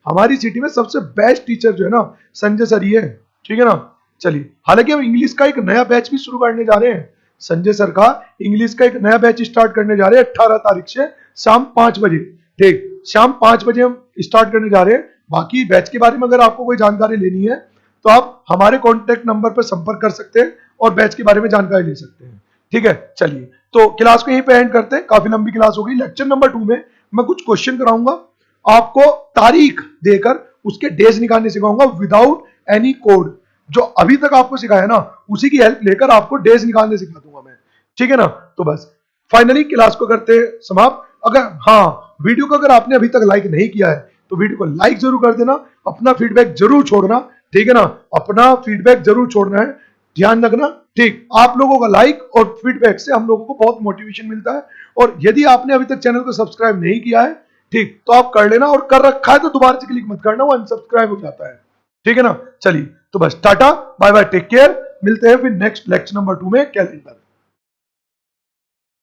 हमारी सिटी में सबसे बेस्ट टीचर जो है ना, संजय सर ही है, ठीक है ना। चलिए, हालांकि हम इंग्लिश का एक नया बैच भी शुरू करने जा रहे हैं। संजय सर का इंग्लिश का एक नया बैच स्टार्ट करने जा रहे हैं 18 तारीख से शाम 5 बजे। ठीक, शाम 5 बजे हम स्टार्ट करने जा रहे हैं। बाकी बैच के बारे में अगर आपको कोई जानकारी लेनी है तो आप हमारे कॉन्टेक्ट नंबर पर संपर्क कर सकते हैं और बैच के बारे में जानकारी ले सकते हैं, ठीक है। चलिए, तो क्लास को यहीं पे एंड करते हैं, काफी लंबी क्लास हो गई। लेक्चर नंबर 2 में मैं कुछ क्वेश्चन कराऊंगा आपको, तारीख देकर उसके डेज निकालने सिखाऊंगा विदाउट एनी कोड। जो अभी तक आपको सिखाया ना, उसी की हेल्प लेकर आपको डेज निकालने सिखा दूंगा मैं, ठीक है ना। तो बस फाइनली क्लास को करते हैं समाप्त। अगर हाँ, वीडियो को अगर आपने अभी तक लाइक नहीं किया है तो वीडियो को लाइक जरूर कर देना, अपना फीडबैक जरूर छोड़ना, ठीक है ना। अपना फीडबैक जरूर छोड़ना है, ध्यान रखना। ठीक, आप लोगों का लाइक और फीडबैक से हम लोगों को बहुत मोटिवेशन मिलता है। और यदि आपने अभी तक चैनल को सब्सक्राइब नहीं किया है, ठीक, तो आप कर लेना, और कर रखा है तो दोबारा से क्लिक मत करना, वो अनसब्सक्राइब हो जाता है, ठीक है ना। चलिए, तो बस tata bye bye, take care, मिलते हैं फिर नेक्स्ट लेक्चर नंबर 2 में, कैलेंडर।